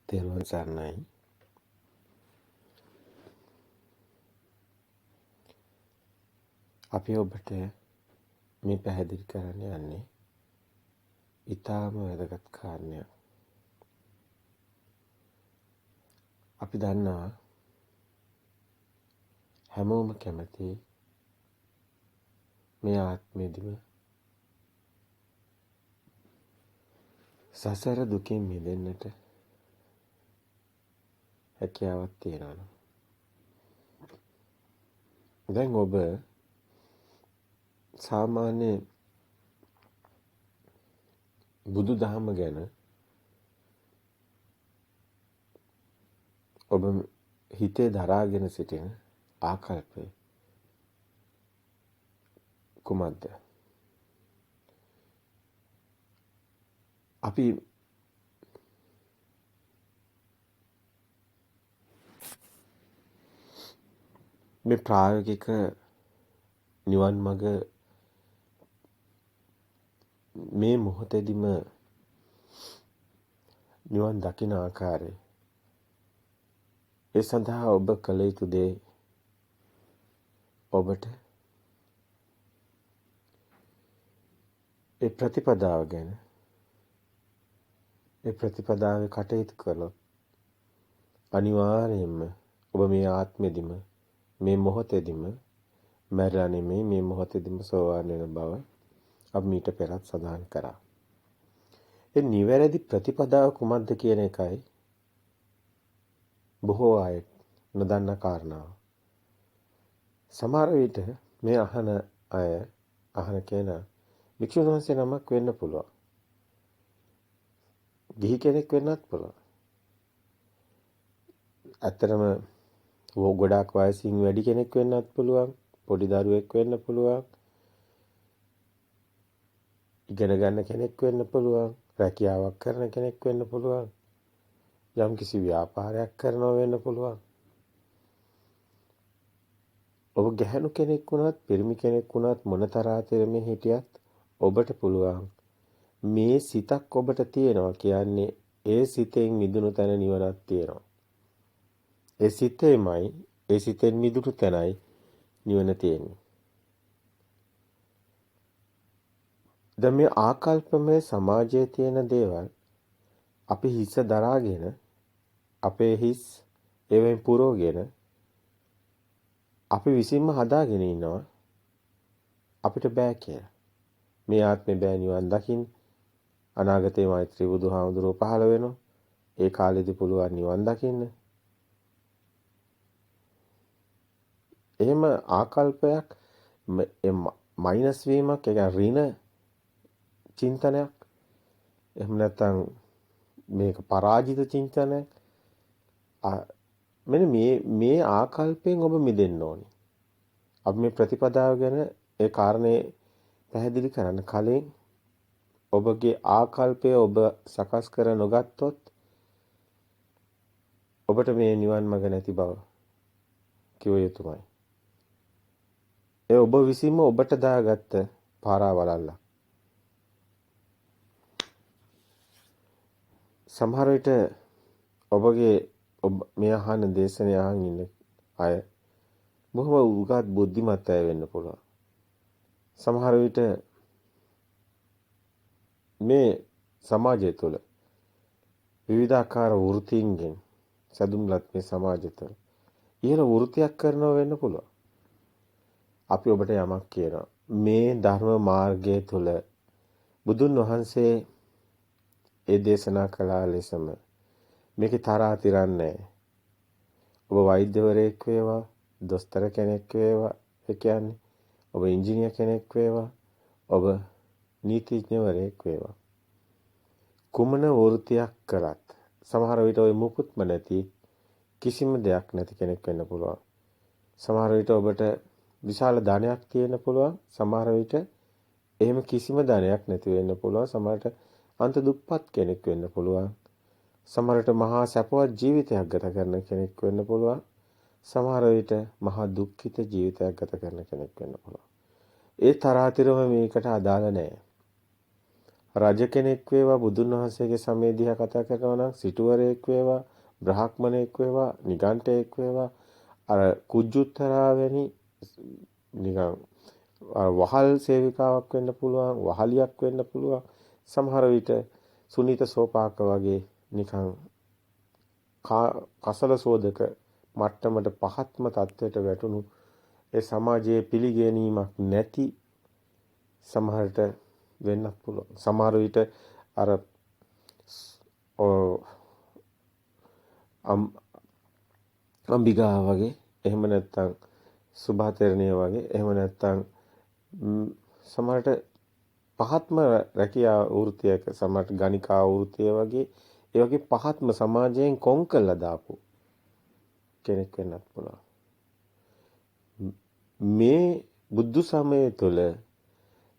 තෙරුවන් සරණයි. අපි ඔබට මේ පැහැදිලි කරන්න යන්නේ ඊටාම වැදගත් කාරණයක්. අපි දන්නවා හැමෝම කැමති මේ ආත්මෙදිම සසර දුකින් මිදෙන්නට හැකියාවක් තියෙනවා. දැන් ඔබ සාමාන්‍ය බුදුදහම ගැන ඔබ හිතේ දරාගෙන සිටින ආකල්පය කුමක්ද? අපි මේ ප්‍රායෝගික නිවන් මඟ මේ මොහොතේදීම නිවන් දකින ආකාරය ඒ සඳහා ඔබ කළ යුතු දේ ඔබට ඒ ප්‍රතිපදාව ගැන ඒ ප්‍රතිපදාවේ කටයුතු කළොත් අනිවාර්යයෙන්ම ඔබ මේ ආත්මෙදිම මේ මොහොතේදීම මරලා නෙමෙයි මේ මොහොතේදීම සෝවාන් වෙන බව අපි මීට පෙරත් සඳහන් කරා. ඒ නිවැරදි ප්‍රතිපදාව කුමක්ද කියන එකයි බොහෝ අය නොදන්න කාරණාව. සමහර විට මේ අහන කෙනා භික්ෂුන් වහන්සේ නමක් වෙන්න පුළුවන්. ගිහි කෙනෙක් වෙන්නත් පුළුවන්. ඇත්තටම ගොඩාක් වයසින් වැඩි කෙනෙක් වෙන්නත් පුළුවන්. පොඩි දරුවෙක් වෙන්න පුළුවන්. ඉගෙන ගන්න කෙනෙක් වෙන්න පුළුවන්. රැකියාවක් කරන කෙනෙක් වෙන්න පුළුවන්. යම් කිසි ව්‍යාපාරයක් කරනවා වෙන්න පුළුවන්. ඔබ ගැහැණු කෙනෙක් වුණත්, පිරිමි කෙනෙක් වුණත් මොන තරාතිරමේ හිටියත් ඔබට පුළුවන් මේ සිතක් ඔබට තියෙනවා කියන්නේ ඒ සිතෙන් මිදුණු තැන නිවනක් තියෙනවා. ඒ සිතේමයි ඒ සිතෙන් මිදුණු තැනයි නිවන තියෙන්නේ. දැන් මේ ආකල්පමය සමාජයේ තියෙන දේවල් අපි හිස දරාගෙන අපේ හිස් ඒවෙන් පුරවගෙන අපි විසින්ම හදාගෙන ඉන්නවා අපිට බෑ කියලා. මේ ආත්මේ බෑ නිවන් දකින්න. අනාගතේ මෛත්‍රී බුදුහාමුදුරුවෝ පහළ වෙනවා. ඒ කාලෙදි පුළුවන් නිවන් දකින්න. එහෙම ආකල්පයක් මයිනස් වීමක් ඒ ඍණ චින්තනයක් එහෙම නැත්නම් මේක පරාජිත චින්තනයක් මෙන්න මේ ආකල්පයෙන් ඔබ මිදෙන්න ඕනේ. අපි මේ ප්‍රතිපදාව ගැන ඒ කාරණේ පැහැදිලි කරන්න කලින් ඔබගේ ආකල්පය ඔබ සකස් කර නොගත්තොත් ඔබට මේ නිවන් මඟ නැති බව කිව යුතුමයි. ඒ ඔබ විසින්ම ඔබට දාගත්ත පාරාවලල්ල. සමහර විට ඔබගේ මේ අහන දේශනේ අහන් ඉන්න අය බොහොම උගත් බුද්ධිමත් අය වෙන්න පුළුවන්. සමහර විට මේ සමාජය තුළ විවිධාකාර වෘත්තීන්ගෙන් සැදුම්ලත් මේ සමාජය තුළ ඉහළ වෘත්තියක් කරනව වෙන්න පුළුවන්. අපි ඔබට යමක් කියනවා. මේ ධර්ම මාර්ගය තුළ බුදුන් වහන්සේ ඒ දේශනා කළා ලෙසම මේකේ තරහා තිරන්නේ. ඔබ වෛද්‍යවරයෙක් වේවා, දොස්තර කෙනෙක් වේවා, ඒ කියන්නේ ඔබ ඉංජිනේර කෙනෙක් වේවා, ඔබ නීතිඥවරයෙක් වේවා. කුමන වෘත්තියක් කරත් සමහර විට ඔය මුකුත්ම නැති කිසිම දෙයක් නැති කෙනෙක් වෙන්න පුළුවන්. සමහර විට ඔබට විශාල ධනයක් තියෙන්න පුළුවන්. සමහර විට එහෙම කිසිම ධනයක් නැති වෙන්න පුළුවන්. සමහරට අන්ත දුප්පත් කෙනෙක් වෙන්න පුළුවන්. සමහරට මහා සැපවත් ජීවිතයක් ගත කරන කෙනෙක් වෙන්න පුළුවන්. සමහර විට මහා දුක්ඛිත ජීවිතයක් ගත කරන කෙනෙක් වෙන්න පුළුවන්. ඒ තරාතිරම මේකට අදාළ නැහැ. රජ කෙනෙක් වේවා බුදුන් වහන්සේගේ සමය දිහා කතා කරනවා නම් සිටුවරයෙක් වේවා බ්‍රහ්මණයෙක් වේවා නිගණ්ඨයෙක් වේවා අර කුජුත්තරා වැනි නිකන් වහල් සේවිකාවක් වෙන්න පුළුවන් වහලියක් වෙන්න පුළුවන් සමහර විට සුනීත සෝපාක වගේ නිකන් කසල සෝදක මට්ටමට පහත්ම තත්වයට වැටුණු ඒ සමාජයේ පිළිගැනීමක් නැති සමහරට වෙන්නත් පුළුවන්. සමහර විට අර අම්බිගා වගේ එහෙම නැත්නම් සුභාතේරණිය වගේ එහෙම නැත්නම් සමහරට පහත්ම රැකියා වෘත්තියක සමහරට ගණිකා වෘත්තිය වගේ ඒ වගේ පහත්ම සමාජයෙන් කොන් කළා දාපු කෙනෙක් වෙන්නත් පුළුවන්. මේ බුද්ධ සමය තුළ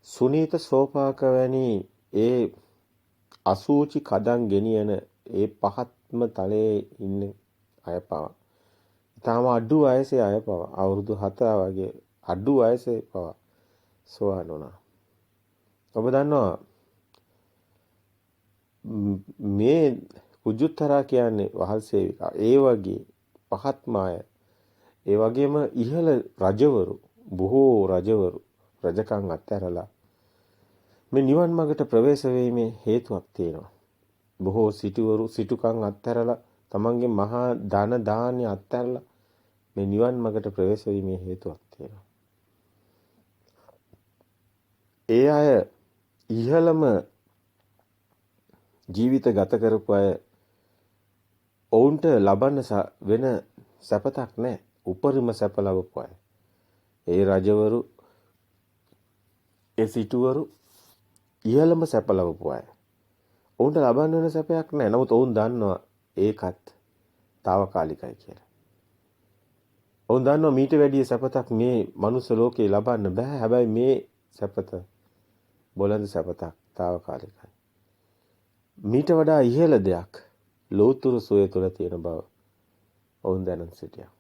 සුනීත සෝපාක වැනි ඒ අසූචි කදන් ගෙනියන ඒ පහත්ම තලයේ ඉන්න අය පවා තාම අඩු වයසේ අය පවා අවුරුදු 7 වගේ අඩු වයසේ පවා සෝවාන් වුණා. ඔබ දන්නවා මේ කුජුත්තරා කියන්නේ වහල් සේවිකා. ඒ වගේ පහත්ම අය ඒ වගේම ඉහළ රජවරු බොහෝ රජවරු රජකම් අත්හැරලා මේ නිවන් මාර්ගට ප්‍රවේශ වීමේ හේතුවක් තියෙනවා. බොහෝ සිටුවරු සිටුකම් අත්හැරලා තමන්ගේ මහා ධන දාන්‍ය අත්හැරලා මේ නිවන් මාර්ගට ප්‍රවේශ වීමේ හේතුවක් තියෙනවා. ඒ අය ඉහළම ජීවිත ගත කරපු අය ඔවුන්ට ලබන්න වෙන සැපතක් නැහැ. උපරිම සැප ලැබපු අය. ඒ රජවරු ඒ සිටුවරු ඉහළම සැප ලැබපු අය. ඔවුන්ට ලබන්න වෙන සැපයක් නැහැ. නමුත් ඔවුන් දන්නවා ඒකත් తాවකාලිකයි කියලා. ඔවුන් දන්නවා මීට වැඩිය සැපතක් මේ මනුස්ස ලෝකේ ලබන්න බෑ. හැබැයි මේ සැපත බොළඳ සැපතක් తాවකාලිකයි. මීට වඩා ඉහළ දෙයක් ලෝතුරු සෝය තුළ තියෙන බව ඔවුන් දැනන් සිටියා.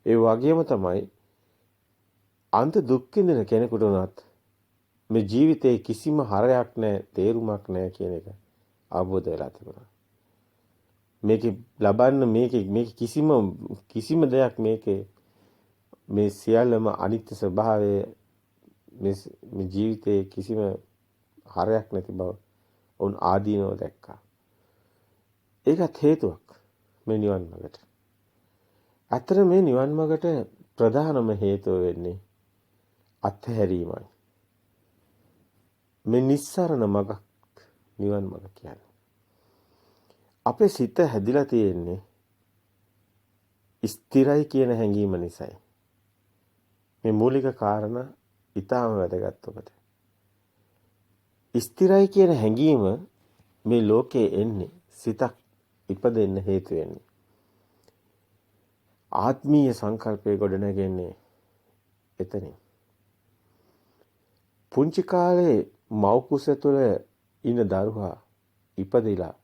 ඒ වගේම තමයි අන්ත දුක් විඳින කෙනෙකුට උනත් මේ ජීවිතේ කිසිම හරයක් නැහැ, තේරුමක් නැහැ කියන එක අවබෝධ වෙලා තිබුණා. මේකේ ලබන්න මේකේ කිසිම දෙයක් මේකේ මේ සියල්ලම අනිත්‍ය ස්වභාවය මේ ජීවිතේ කිසිම හරයක් නැති බව උන් ආදීනව දැක්කා. ඒකත් හේතුවක් මේ නිවන් මාර්ගට. අතර මේ නිවන් මාර්ගට ප්‍රධානම හේතුව වෙන්නේ අත්හැරීමයි. මේ නිස්සරණ මඟ නිවන් මඟ කියන්නේ. අපේ සිත හැදිලා තියෙන්නේ ස්ථිරයි කියන හැඟීම නිසායි. මේ මූලික කාරණා ඊටාම වැදගත් ඔබට. ස්ථිරයි කියන හැඟීම මේ ලෝකේ එන්නේ සිතක් ඉපදෙන්න හේතු වෙන්නේ. ආත්මීය සංකල්පය ගොඩනගන්නේ එතනින්. පුංචි කාලේ මව් කුස තුළ ඉන දරුවා ඉපදිලා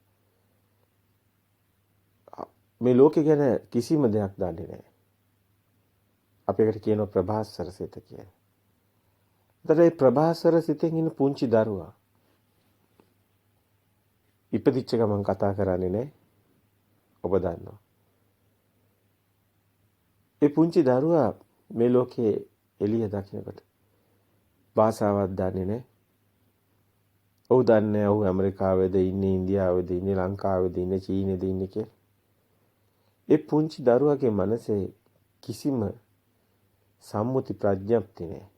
මේ ලෝකේ ගැන කිසිම දෙයක් දන්නේ නැහැ. අපේකට කියනවා ප්‍රභාස්වර සිත කියලා. ඒතර ඒ ප්‍රභාස්වර සිතෙන් ඉන්න පුංචි දරුවා ඉපදිච්ච ගමන් කතා කරන්නේ නැහැ. ඔබ දන්නවා. ඒ පුංචි දරුවා මේ ලෝකයේ එළිය දකිනකොට භාෂාවක් දන්නේ නැහැ. ඔහු දන්නේ ඔහු ඇමරිකාවේද ඉන්නේ, ඉන්දියාවේද ඉන්නේ, ලංකාවේද ඉන්නේ, චීනේද ඉන්නේ කියලා. ඒ පුංචි දරුවාගේ මනසේ කිසිම සම්මුති ප්‍රඥප්ති නැහැ.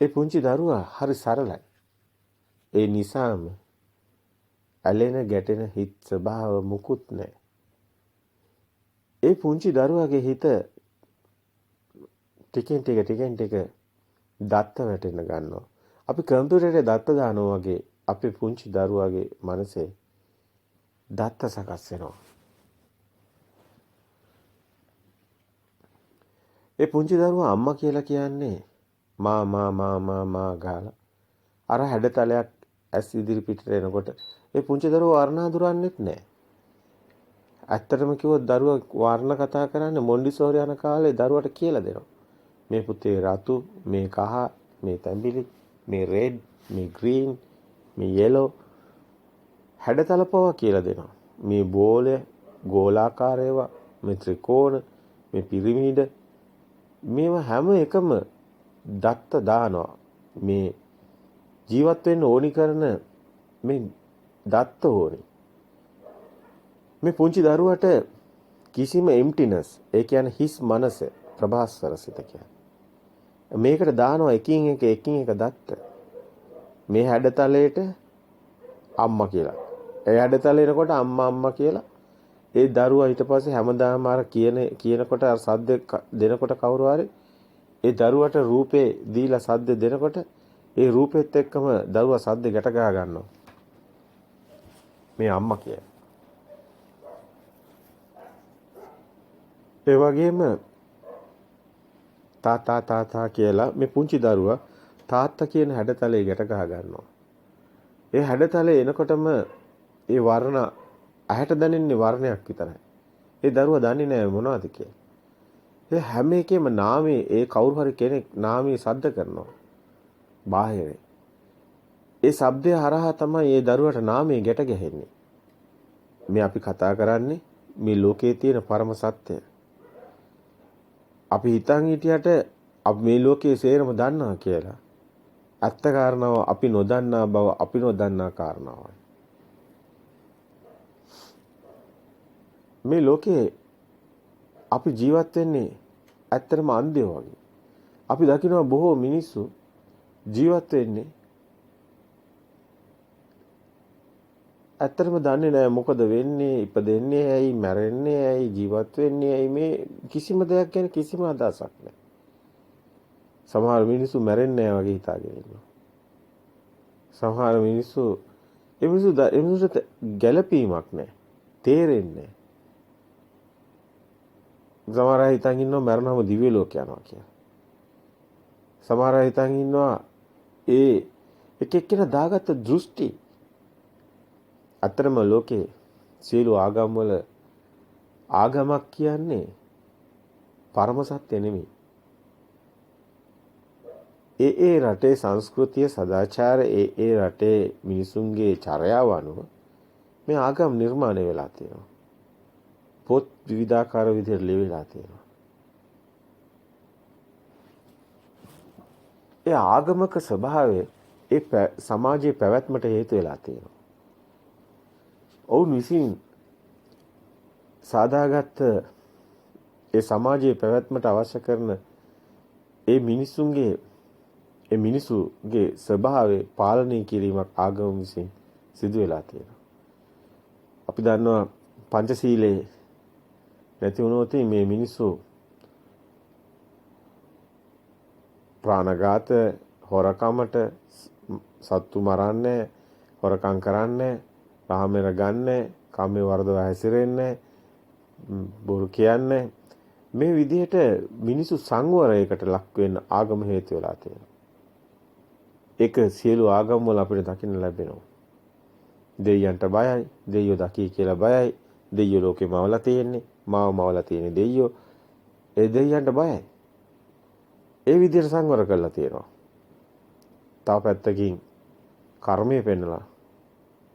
ඒ පුංචි දරුවා හරි සරලයි. ඒ නිසාම ඇලෙන ගැටෙන හිත් ස්වභාව මුකුත් නැහැ. ඒ පුංචි දරුවාගේ හිත ටිකෙන් ටික දත්ත වැටෙන්න ගන්නවා. අපි කම්පියුටරේ දත්ත දානවා වගේ අපේ පුංචි දරුවාගේ මනසේ දත්ත සකස් වෙනවා. ඒ පුංචි දරුවා අම්මා කියලා කියන්නේ මා ගාලා අර හැඩතලයක් ඇස් ඉදිරි පිටට එනකොට ඒ පුංචි දරුවා වර්ණ හඳුරන්නෙත් නැහැ. ඇත්තටම කිව්වොත් දරුවා වර්ණ කතා කරන්නේ මොන්ඩිසෝරි යන කාලේ දරුවට කියලා දෙනවා. මේ පුතේ රතු, මේ කහ, මේ තැඹිලි, මේ රෙඩ්, මේ ග්‍රීන්, මේ yellow හැඩතල පවා කියලා දෙනවා. මේ බෝලය ගෝලාකාර ඒවා, මේ ත්‍රිකෝණ, මේ පිරමීඩ මේවා හැම එකම දත්ත දානවා. මේ ජීවත් වෙන්න ඕනි කරන මේ දත්ත ඕනි. මේ පුංචි දරුවට කිසිම emptiness, ඒ කියන්නේ හිස් මනස, ප්‍රභාස්වර සිත කියන්නේ. මේකට දානවා එකින් එක දත්ත. මේ හැඩතලයට අම්මා කියලා. ඒ හැඩතල එනකොට අම්මා කියලා ඒ දරුවා ඊට පස්සේ හැමදාම අර කියනකොට අර සද්ද දෙනකොට කවුරු හරි ඒ දරුවට රූපේ දීලා සද්ද දෙනකොට ඒ රූපෙත් එක්කම දරුවා සද්ද ගැට ගහ ගන්නවා. මේ අම්මා කිය. ඒ වගේම තාතා කියලා මේ පුංචි දරුවා තාත්තා කියන හැඩතලේ ගැට ගහ ගන්නවා. ඒ හැඩතලේ එනකොටම ඒ වර්ණ ඇහැට දැනෙන්නේ වර්ණයක් විතරයි. ඒ දරුවා දන්නේ නැහැ මොනවද කියලා. ඒ හැම එකෙම නාමයේ ඒ කවුරු හරි කෙනෙක් නාමයේ සද්ද කරනවා. බාහිරේ. ඒ ශබ්දය හරහා තමයි ඒ දරුවට නාමයේ ගැට ගැහෙන්නේ. මේ අපි කතා කරන්නේ මේ ලෝකයේ තියෙන පරම සත්‍යය. අපි හිතන් හිටියට අපි මේ ලෝකයේ සේරම දන්නවා කියලා. ඇත්ත කාරණාව අපි නොදන්නා බව අපි නොදන්නා කාරණාවයි. මේ ලෝකයේ අපි ජීවත් වෙන්නේ ඇත්තටම අන්ධයෝ වගේ. අපි දකිනවා බොහෝ මිනිස්සු ජීවත් වෙන්නේ ඇත්තටම දන්නේ නැහැ මොකද වෙන්නේ, ඉපදෙන්නේ ඇයි, මැරෙන්නේ ඇයි, ජීවත් වෙන්නේ ඇයි, මේ කිසිම දෙයක් ගැන කිසිම අදහසක් නැහැ. සමහර මිනිස්සු මැරෙන්නේ නැහැ වගේ හිතාගෙන ඉන්නවා. සමහර මිනිස්සු ඒ මිනිස්සුන්ට ගැළපීමක් නැහැ. තේරෙන්නේ නැහැ. සමහර අය හිතන් ඉන්නවා මරණම දිව්‍ය ලෝක යනවා කියලා. සමහර අය හිතන් ඉන්නවා ඒ එක එක්කෙනා දාගත්ත දෘෂ්ටි. අතරම ලෝකේ සියලු ආගම් වල ආගමක් කියන්නේ පරම සත්‍ය නෙමෙයි. ඒ රටේ සංස්කෘතිය සදාචාර ඒ රටේ මිනිසුන්ගේ චර්යාව අනුව මේ ආගම් නිර්මාණය වෙලා තියෙනවා. පොත් විවිධාකාර විදිහට ලියවිලා තියෙනවා. ඒ ආගමක ස්වභාවය ඒ සමාජයේ පැවැත්මට හේතු වෙලා තියෙනවා. ඔවුන් විසින් සාදාගත්ත ඒ සමාජයේ පැවැත්මට අවශ්‍ය කරන ඒ මිනිසුගේ ස්වභාවය පාලනය කිරීමක් ආගම විසින් සිදු වෙලා තියෙනවා. අපි දන්නවා පංචශීලයේ නැති වුණොත් මේ මිනිස්සු ප්‍රාණඝාත, හොරකමට, සත්තු මරන්නේ, හොරකම් කරන්නේ, රාමෙර ගන්නෑ, කාමයේ වර්ධව හැසිරෙන්නේ, බොරු කියන්නේ, මේ විදිහට මිනිසු සංවරයකට ලක් වෙන්න ආගම හේතු වෙලා තියෙනවා. ඒක සියලු ආගම් වල අපිට දකින්න ලැබෙනවා. දෙයියන්ට බයයි, දෙයියෝ දකී කියලා බයයි, දෙයියෝ ලෝකේ මවලා තියෙන්නේ, මාව මවලා තියෙන්නේ දෙයියෝ. ඒ දෙයියන්ට බයයි. ඒ විදිහට සංවර කරලා තියෙනවා. තව පැත්තකින් කර්මය පෙන්නලා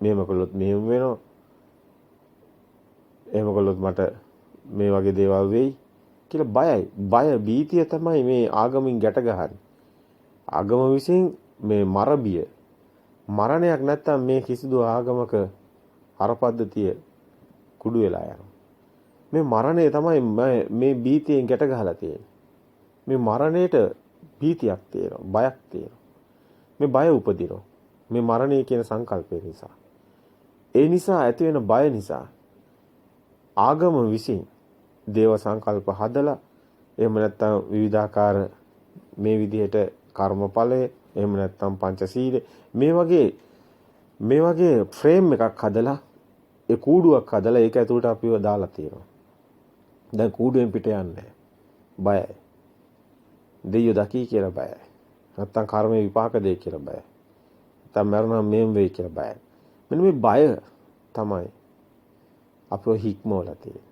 මේම කළොත් මෙහෙම වෙනවා. එහෙම කළොත් මට මේ වගේ දේවල් වෙයි කියලා බයයි. බය බීතිය තමයි මේ ආගමින් ගැට ගහන්නේ. ආගම විසින් මේ මරබිය මරණයක් නැත්තම් මේ කිසිදු ආගමක අරපද්ධතිය කුඩු වෙලා යනවා. මේ මරණය තමයි මේ බීතියෙන් ගැට ගහලා තියෙන්නේ. මේ මරණයට බීතියක් තියෙනවා, බයක් තියෙනවා. මේ බය උපදිනවා. මේ මරණය කියන සංකල්පය නිසා. ඒ නිසා ඇති වෙන බය නිසා ආගම විසින් දේව සංකල්ප හදලා එහෙම නැත්නම් විවිධාකාර මේ විදිහට කර්මඵලය එහෙම නැත්නම් පංචශීල මේ වගේ ෆ්‍රේම් එකක් හදලා ඒ කූඩුවක් හදලා ඒක ඇතුළට අපිව දාලා තියෙනවා. දැන් කූඩුවෙන් පිට යන්නේ බයයි. දෙයියෝ දකී කියලා බයයි. නැත්නම් කර්මයේ විපාක දෙයි කියලා බයයි. නැත්නම් මරණ මෙම් වෙයි කියලා බයයි. මෙන්න මේ බය තමයි අපෝ හික්මවලා තියෙන්නේ.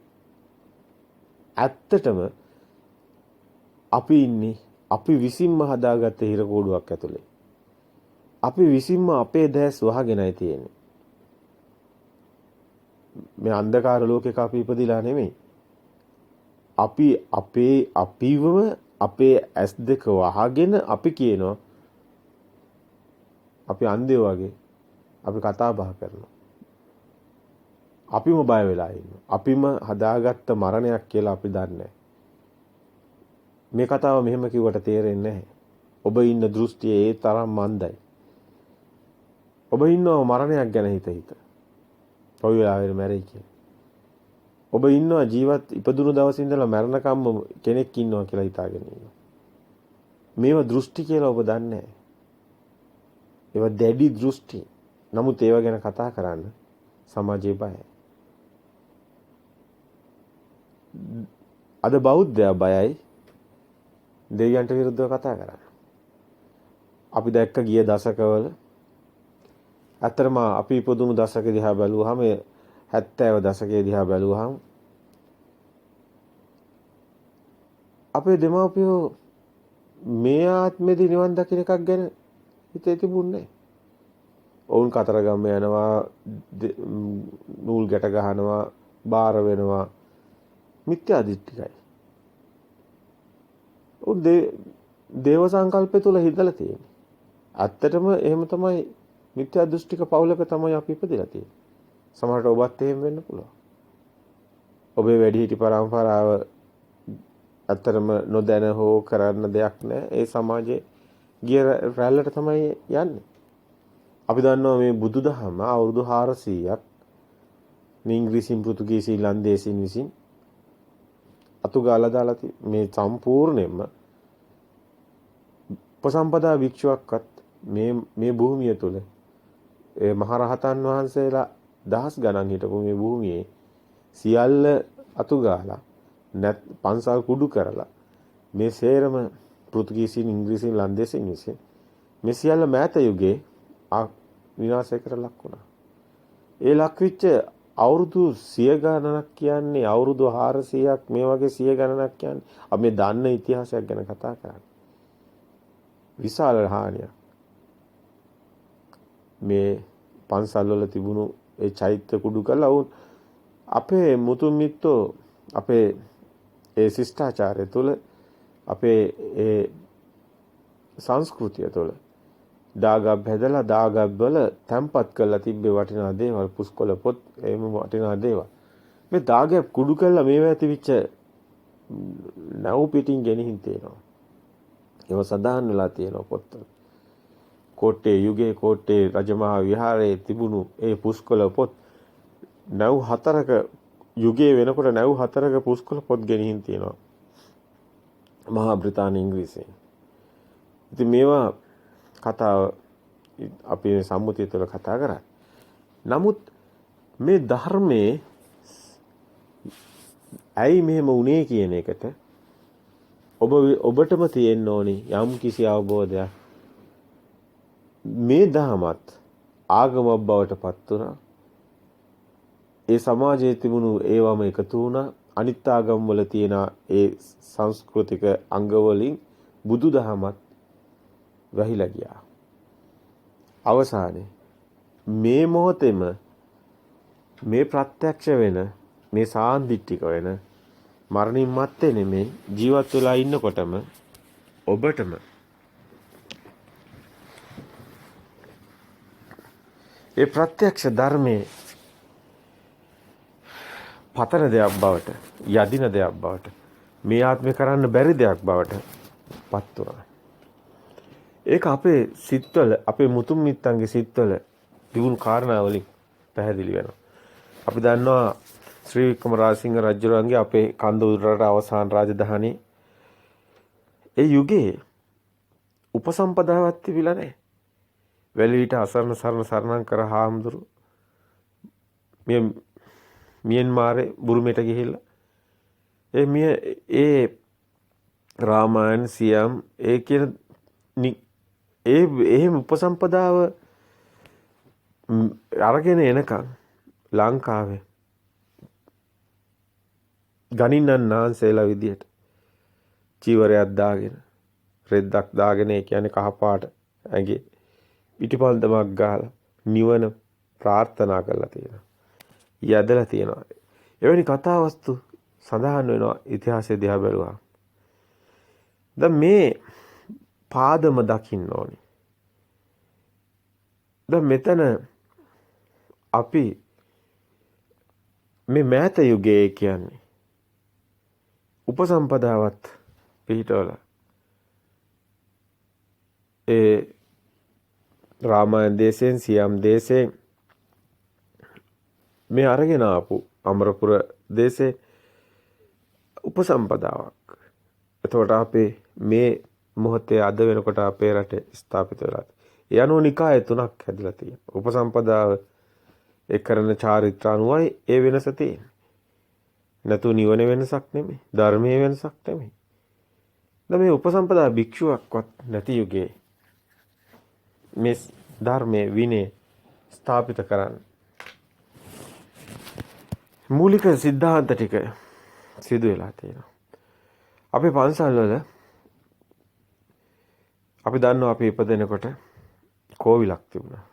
ඇත්තටම අපි ඉන්නේ අපි විසින්ම හදාගත්ත හිර කූඩුවක් ඇතුලේ. අපි විසින්ම අපේ දැස් වහගෙනයි තියෙන්නේ. මේ අන්ධකාර ලෝකයක අපි ඉපදිලා නෙමෙයි. අපි අපිවම අපේ ඇස් දෙක වහගෙන අපි කියනවා අපි අන්ධයෝ වගේ අපි කතා බහ කරනවා. අපිම බය වෙලා ඉන්නවා. අපිම හදාගත්ත මරණයක් කියලා අපි දන්නේ මේ කතාව මෙහෙම කිව්වට තේරෙන්නේ නැහැ. ඔබ ඉන්න දෘෂ්ටිය ඒ තරම් මන්දයි. ඔබ ඉන්නව මරණයක් ගැන හිත. කොයි වෙලාවෙද මැරෙයි කියලා. ඔබ ඉන්නවා ජීවත් ඉපදුණු දවසේ ඉඳලා මරණකම්ම කෙනෙක් ඉන්නවා කියලා හිතාගෙන ඉන්නවා. මේව දෘෂ්ටි කියලා ඔබ දන්නේ නැහැ. ඒවා දැඩි දෘෂ්ටි. නමුත් ඒව ගැන කතා කරන්න සමාජයේ බයයි. අද බෞද්ධයා බයයි දෙවියන්ට විරුද්ධව කතා කරන්න. අපි දැක්ක ගිය දශකවල අතරම අපි ඉපදුණු දශක දිහා බැලුවාම 70 දශකයේ දිහා බැලුවාම අපේ දෙමාපියෝ මේ ආත්මෙදී නිවන් දකින්න එකක් ගැන හිතේ තිබුණේ. ඔවුන් කතරගම යනවා, නූල් ගැට ගහනවා, බාර වෙනවා, මිත්‍යා දෘෂ්ටිකයි. උන් දේව සංකල්පය තුල හිතලා තියෙන්නේ. ඇත්තටම එහෙම තමයි මිත්‍යා දෘෂ්ටික පවුලක තමයි අපි ඉපදලා තියෙන්නේ. සමහරට ඔබත් එහෙම වෙන්න පුළුවන්. ඔබේ වැඩිහිටි පරම්පරාව ඇත්තටම නොදැන හෝ කරන්න දෙයක් නැහැ. ඒ සමාජයේ ගිය රැල්ලට තමයි යන්නේ. අපි දන්නවා මේ බුදුදහම අවුරුදු 400ක් ඉංග්‍රීසියෙන් පෘතුගීසියෙන් ලන්දේසියෙන් විසින් අතුගාලා දාලා මේ සම්පූර්ණයෙන්ම උපසම්පදා භික්ෂුවක්වත් මේ භූමිය තුල ඒ මහරහතන් වහන්සේලා දහස් ගණන් හිටපු මේ භූමියේ සියල්ල අතුගාලා පන්සල් කුඩු කරලා මේ සේරම පෘතුගීසියෙන් ඉංග්‍රීසියෙන් ලන්දේසියෙන් විසින් මේ සියල්ල මෑත යුගයේ විනාශයකට ලක් වුණා. ඒ ලක්විච්ච අවුරුදු 100 ගණනක් කියන්නේ අවුරුදු 400ක් මේ වගේ 100 ගණනක් කියන්නේ අපි මේ දන්න ඉතිහාසයක් ගැන කතා කරන්නේ. විශාල හානියක්. මේ පන්සල් වල තිබුණු ඒ චෛත්‍ය කුඩු කළා වුන් අපේ මුතුන් මිත්තෝ අපේ ඒ ශිෂ්ටාචාරය තුළ අපේ ඒ සංස්කෘතිය තුළ දාගබ් හැදලා දාගබ් වල තැම්පත් කරලා තිබ්බේ වටිනා දේවල් පුස්කොළ පොත් එහෙම වටිනා දේවල් මේ දාගබ් කුඩු කරලා මේවා ඇතිවිච්ච නැව් පිටින් ගෙනිහින් තියෙනවා. ඒව සදාන් වෙලා තියෙනවා පොත්වල. කෝට්ටේ යුගයේ කෝට්ටේ රජමහා විහාරයේ තිබුණු ඒ පුස්කොළ පොත් නැව් 4ක යුගයේ වෙනකොට නැව් 4ක පුස්කොළ පොත් ගෙනිහින් තියෙනවා. මහා බ්‍රිතාන්‍ය ඉංග්‍රීසියෙන්. ඉතින් මේවා කතාව අපි සම්මුතිය තුළ කතා කරා. නමුත් මේ ධර්මයේ ඇයි මෙහෙම වුනේ කියන එකට ඔබටම තියෙන්න ඕනි යම් කිසි අවබෝධයක්. මේ ධහමත් ආගමක් බවට පත් වුණා. ඒ සමාජයේ තිබුණු ඒවම එකතු වුණා. අනිත් ආගම් වල තියෙන ඒ සංස්කෘතික අංග වලින් බුදුදහමත් වැහිලා ගියා. අවසානයේ මේ මොහොතේම මේ ප්‍රත්‍යක්ෂ වෙන මේ සාන්දිටික වෙන මරණින් මත්තේ නෙමේ ජීවත් වෙලා ඉන්නකොටම ඔබටම ඒ ප්‍රත්‍යක්ෂ ධර්මයේ පතන දෙයක් බවට යදින දෙයක් බවට මේ ආත්මේ කරන්න බැරි දෙයක් බවට පත් වුණා. ඒක අපේ සිත්වල අපේ මුතුන් මිත්තන්ගේ සිත්වල තිබුණු කාරණා වලින් පැහැදිලි වෙනවා. අපි දන්නවා ශ්‍රී වික්‍රම රාජසිංහ රජුරන්ගේ අපේ කන්ද උඩරට අවසාන රාජධානී ඒ යුගයේ උපසම්පදාවක් තිබිලා නැහැ. වැලිවිට අසරණ සරණ කර හාමුදුරු මියන්මාරේ බුරුමෙට ගිහිල්ලා ඒ රාමායන සියම් ඒ කියන එහෙම උපසම්පදාව අරගෙන එනකන් ලංකාවේ ගණින්නන් නාන්සේලා විදියට චීවරයක් දාගෙන රෙද්දක් දාගෙන ඒ කියන්නේ කහපාට ඇඟේ පිටිපන්දමක් ගහලා නිවන ප්‍රාර්ථනා කරලා තියෙනවා. යදලා තියෙනවා. එවැනි කතාවස්තු සඳහන් වෙනවා ඉතිහාසයේ දිහා බැලුවා. දැන් මේ පාදම දකින්න ඕනේ. දැන් මෙතන අපි මේ මෑත යුගයේ කියන්නේ උපසම්පදාවත් පිටවල ඒ රාමායන දේශයෙන් සියම් දේශයෙන් මේ අරගෙන ආපු අමරපුර දේශේ උපසම්පදාවක්. එතකොට අපේ මේ මොහොතේ අද වෙනකොට අපේ රටේ ස්ථාපිත වෙලා ඒ අනුව නිකාය තුනක් හැදිලා තියෙනවා. උපසම්පදාව ඒ කරන චාරිත්‍ර අනුවයි ඒ වෙනස තියෙන්නේ. නැතු නිවන වෙනසක් නෙමෙයි. ධර්මයේ වෙනසක් නෙමෙයි. දැන් මේ උපසම්පදා භික්ෂුවක්වත් නැති යුගයේ මේ ධර්මයේ විනය ස්ථාපිත කරන්න මූලික સિદ્ધාන්ත ටික සිදු වෙලා තියෙනවා. අපේ පන්සල් වල අපි දන්නවා අපි ඉපදෙනකොට කෝවිලක් තිබුණා.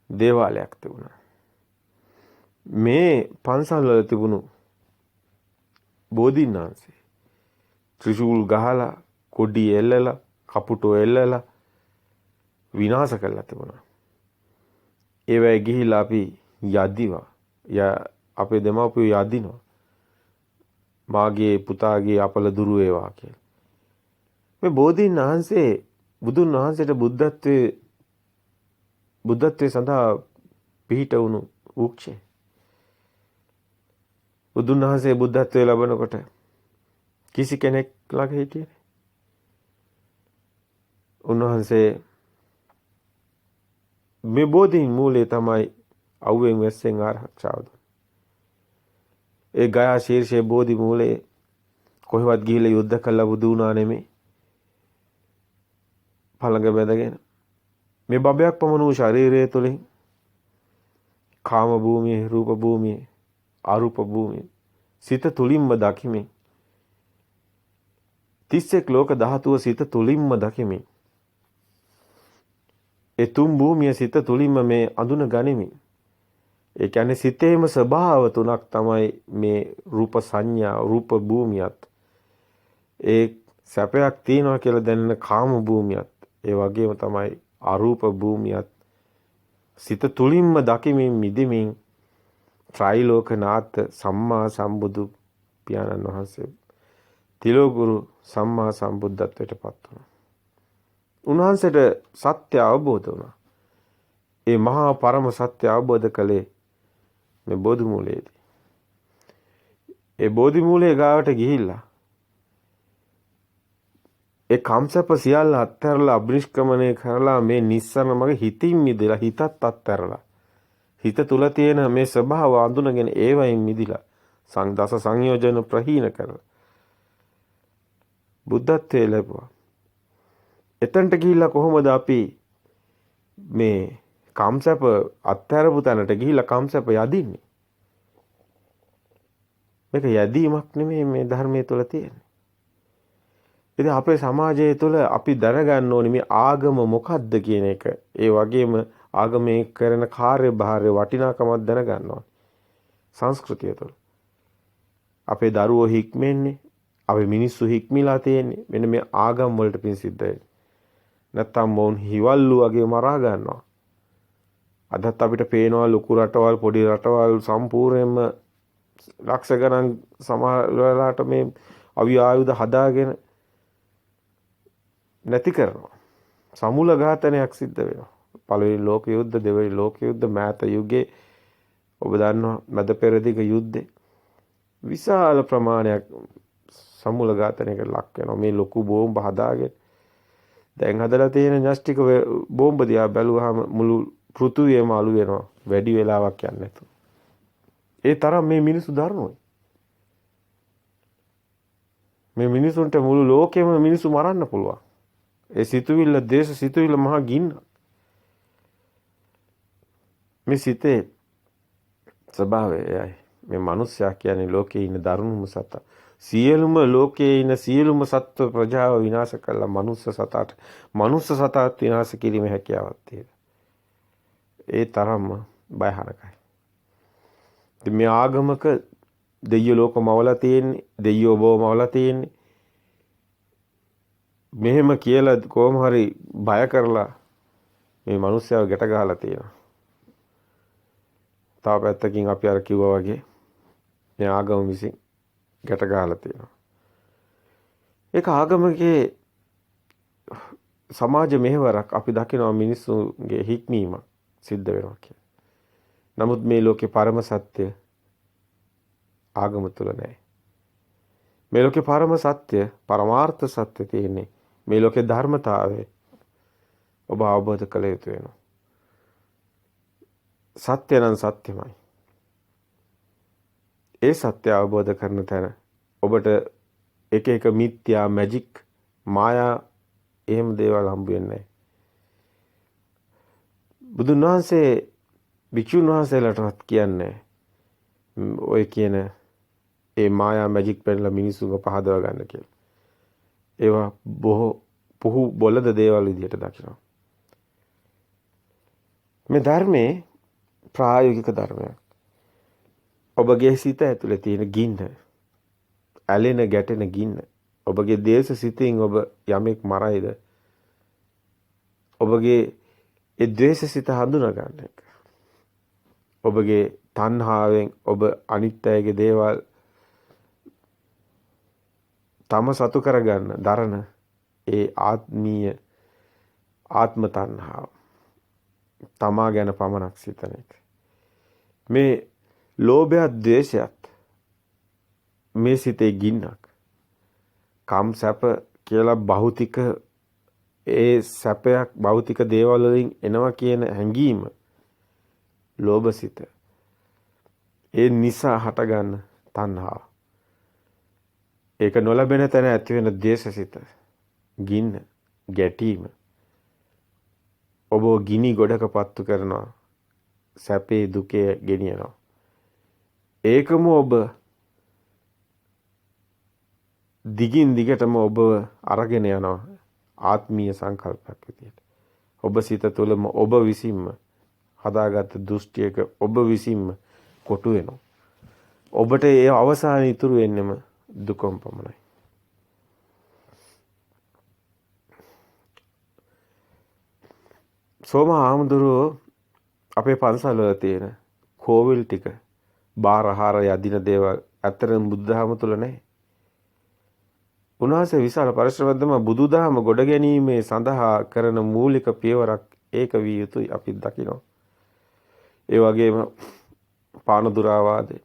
දේවාලයක් තිබුණා. මේ පන්සල් වල තිබුණු බෝධීන් වහන්සේ ත්‍රිශූල් ගහලා කොඩි එල්ලලා කපුටෝ එල්ලලා විනාශ කළා තිබුණා. ඒ වෙයි ගිහිලා අපි යදිවා. අපේ දෙමාපියෝ යදිනවා. මාගේ පුතාගේ අපල දුරු වේවා කියලා. මේ බෝධීන් වහන්සේ බුදුන් වහන්සේට බුද්ධත්වයේ සඳහා පිහිට වුණු වෘක්ෂය. බුදුන් වහන්සේ බුද්ධත්වයේ ලැබනකොට කිසි කෙනෙක් ළඟ හිටියේ නැහැ. උන්වහන්සේ මේ බෝධීන් මූලයේ තමයි අවුවෙන් වැස්සෙන් ආරක්ෂාව දුන්නේ. ඒ ගයා ශීර්ෂයේ බෝධි මූලයේ කොහෙවත් ගිහිල්ලා යුද්ධ කළා බුදු වුණා නෙමෙයි. පළඟ බැඳගෙන මේ බබයක් පමණ වූ ශරීරය තුළින් කාම භූමියේ, රූප භූමියේ, අරූප භූමියේ සිත තුලින්ම දකිමින් 31 ලෝක ධාතුව සිත තුලින්ම දකිමින් ඒ තුන් භූමිය සිත තුලින්ම මේ අඳුන ගනිමින් ඒ කියන්නේ සිතේම ස්වභාව තුනක් තමයි මේ රූප සංඥා රූප භූමියත් ඒ සැපයක් තියනවා කියලා දැනෙන කාම භූමියත් ඒ වගේම තමයි අරූප භූමියත් සිත තුලින්ම දකිමින් මිදෙමින් ත්‍රිලෝකනාථ සම්මා සම්බුදු පියාණන් වහන්සේ තිලෝගුරු සම්මා සම්බුද්ධත්වයට පත් වුණා. උන්වහන්සේට සත්‍ය අවබෝධ වුණා. ඒ මහා පරම සත්‍ය අවබෝධ කළේ මේ බෝධි මූලයේදී. ඒ බෝධි මූලයේ ගාවට ගිහිල්ලා ඒ කම්සප සියල්ල අත්හැරලා අබ්නිෂ්ක්‍මණය කරලා මේ නිස්සරණ මගේ හිතින් මිදලා හිතත් අත්හැරලා හිත තුල තියෙන මේ ස්වභාව අඳුනගෙන ඒවයින් මිදිලා සංදස සංයෝජන ප්‍රහීන කරලා බුද්ධත්වයේ ලැබුවා. එතනට ගිහිල්ලා කොහොමද අපි මේ කම්සප අත්හැරපු තැනට ගිහිල්ලා කම්සප යදින්නේ? මේක යදීමක් නෙමෙයි මේ ධර්මයේ තුල තියෙන්නේ. ඉතින් අපේ සමාජය තුළ අපි දැනගන්න ඕනේ මේ ආගම මොකක්ද කියන එක. ඒ වගේම ආගමේ කරන කාර්යභාරය වටිනාකමක් දැනගන්න ඕනේ. සංස්කෘතිය තුළ. අපේ දරුවෝ හික්මෙන්නේ, අපේ මිනිස්සු හික්මිලා තියෙන්නේ මෙන්න මේ ආගම් වලට පින් සිද්ධ වෙන්නේ. නැත්තම් මොවුන් හිවල්ලු වගේ මරා ගන්නවා. අදත් අපිට පේනවා ලොකු රටවල් පොඩි රටවල් සම්පූර්ණයෙන්ම ලක්ෂ ගණන් සමහර වෙලාවට මේ අවි ආයුධ හදාගෙන නැති කරනවා. සමුල ඝාතනයක් සිද්ධ වෙනවා. පළවෙනි ලෝක යුද්ධ, දෙවෙනි ලෝක යුද්ධ, මෑත යුගයේ ඔබ දන්නවා මැද පෙරදිග යුද්ධේ විශාල ප්‍රමාණයක් සමුල ඝාතනයකට ලක් වෙනවා. මේ ලොකු බෝම්බ හදාගෙන දැන් හදලා තියෙන න්‍යෂ්ටික බෝම්බ දිහා බැලුවාම මුළු පෘථුවියම අලු වෙනවා. වැඩි වෙලාවක් යන්නේ නැතුව. ඒ තරම් මේ මිනිස්සු දරුණුයි. මේ මිනිසුන්ට මුළු ලෝකෙම මිනිස්සු මරන්න පුළුවන්. ඒ සිතුවිල්ල දේශ සිතුවිල්ල මහා ගින්න. මේ සිතේ ස්වභාවයයි මේ මිනිස්සයා කියන්නේ ලෝකේ ඉන්න දරුණුම සතා. සියලුම ලෝකයේ ඉන සියලුම සත්ව ප්‍රජාව විනාශ කළා මනුස්ස සතාත් විනාශ කිරීමේ හැකියාවක් තියෙනවා. ඒ තරම්ම භයානකයි. ඉතින් මේ ආගමක දෙයියෝ ලෝකමවලා තියෙන්නේ, දෙයියෝ බොමවලා තියෙන්නේ. මෙහෙම කියලා කොහොම හරි බය කරලා මේ මිනිස්සුව ගැට ගහලා තියෙනවා. තව පැත්තකින් අපි අර කිව්වා වගේ මේ ආගම විසින් ගැට ගහලා තියෙනවා. ඒක ආගමකේ සමාජ මෙහෙවරක් අපි දකිනවා මිනිස්සුන්ගේ හික්මීමක් සිද්ධ වෙනවා කියලා. නමුත් මේ ලෝකේ පරම සත්‍ය ආගම තුල නැහැ. මේ ලෝකේ පරම සත්‍ය, පරමාර්ථ සත්‍ය තියෙන්නේ මේ ලෝකේ ධර්මතාවය ඔබ අවබෝධ කළ යුතු වෙනවා. සත්‍ය නම් සත්‍යමයි. ඒ සත්‍ය අවබෝධ කරන තැන ඔබට එක එක මිත්‍යා, මැජික්, මායා එහෙම දේවල් හම්බ වෙන්නේ නැහැ. බුදුන් වහන්සේ භික්ෂුන් වහන්සේලාටවත් කියන්නේ ඔය කියන ඒ මායා මැජික් පෙන්නලා මිනිස්සුන්ව පහදව ගන්න කියලා. ඒවා බොහෝ පුහු බොළඳ දේවල් විදියට දකිනවා. මේ ධර්මයේ ප්‍රායෝගික ධර්මයක්. ඔබගේ සිත ඇතුලේ තියෙන ගින්න, ඇලෙන ගැටෙන ගින්න. ඔබගේ දේශ සිතින් ඔබ යමෙක් මරයිද? ඔබගේ ඒ ද්වේෂ සිත හඳුනා ගන්න එක. ඔබගේ තණ්හාවෙන් ඔබ අනිත් අයගේ දේවල් තම සතු කරගන්න දරන ඒ ආත්මීය ආත්ම තණ්හාව. තමා ගැන පමණක් සිතන එක. මේ ලෝභයත් ද්වේෂයත් මේ සිතේ ගින්නක්. කම් සැප කියලා භෞතික ඒ සැපයක් භෞතික දේවල් වලින් එනවා කියන හැඟීම ලෝභසිත. ඒ නිසා හටගන්න තණ්හාව. ඒක නොලැබෙන තැන ඇති වෙන ද්වේෂසිත. ගින්න, ගැටීම. ඔබ ගිනි ගොඩක පත්තු කරනවා. සැපේ දුකේ ගෙනියනවා. ඒකම ඔබ දිගින් දිගටම ඔබ අරගෙන යනවා ආත්මීය සංකල්පයක් විදියට. ඔබ සිත තුළම ඔබ විසින්ම හදාගත්ත දෘෂ්ටියක ඔබ විසින්ම කොටු වෙනවා. ඔබට ඒ අවසානයේ ඉතුරු වෙන්නෙම දුකම පමණයි. සෝම හාමුදුරුවෝ අපේ පන්සල් වල තියෙන කෝවිල් ටික බාරහාර යදින දේවල් ඇත්තටම බුදුදහම තුල නැහැ. උන්වහන්සේ විශාල පරිශ්‍රමයෙන්ම බුදුදහම ගොඩ ගැනීමේ සඳහා කරන මූලික පියවරක් ඒක විය යුතුයි අපි දකිනවා. ඒ වගේම පානදුරාවාදේ.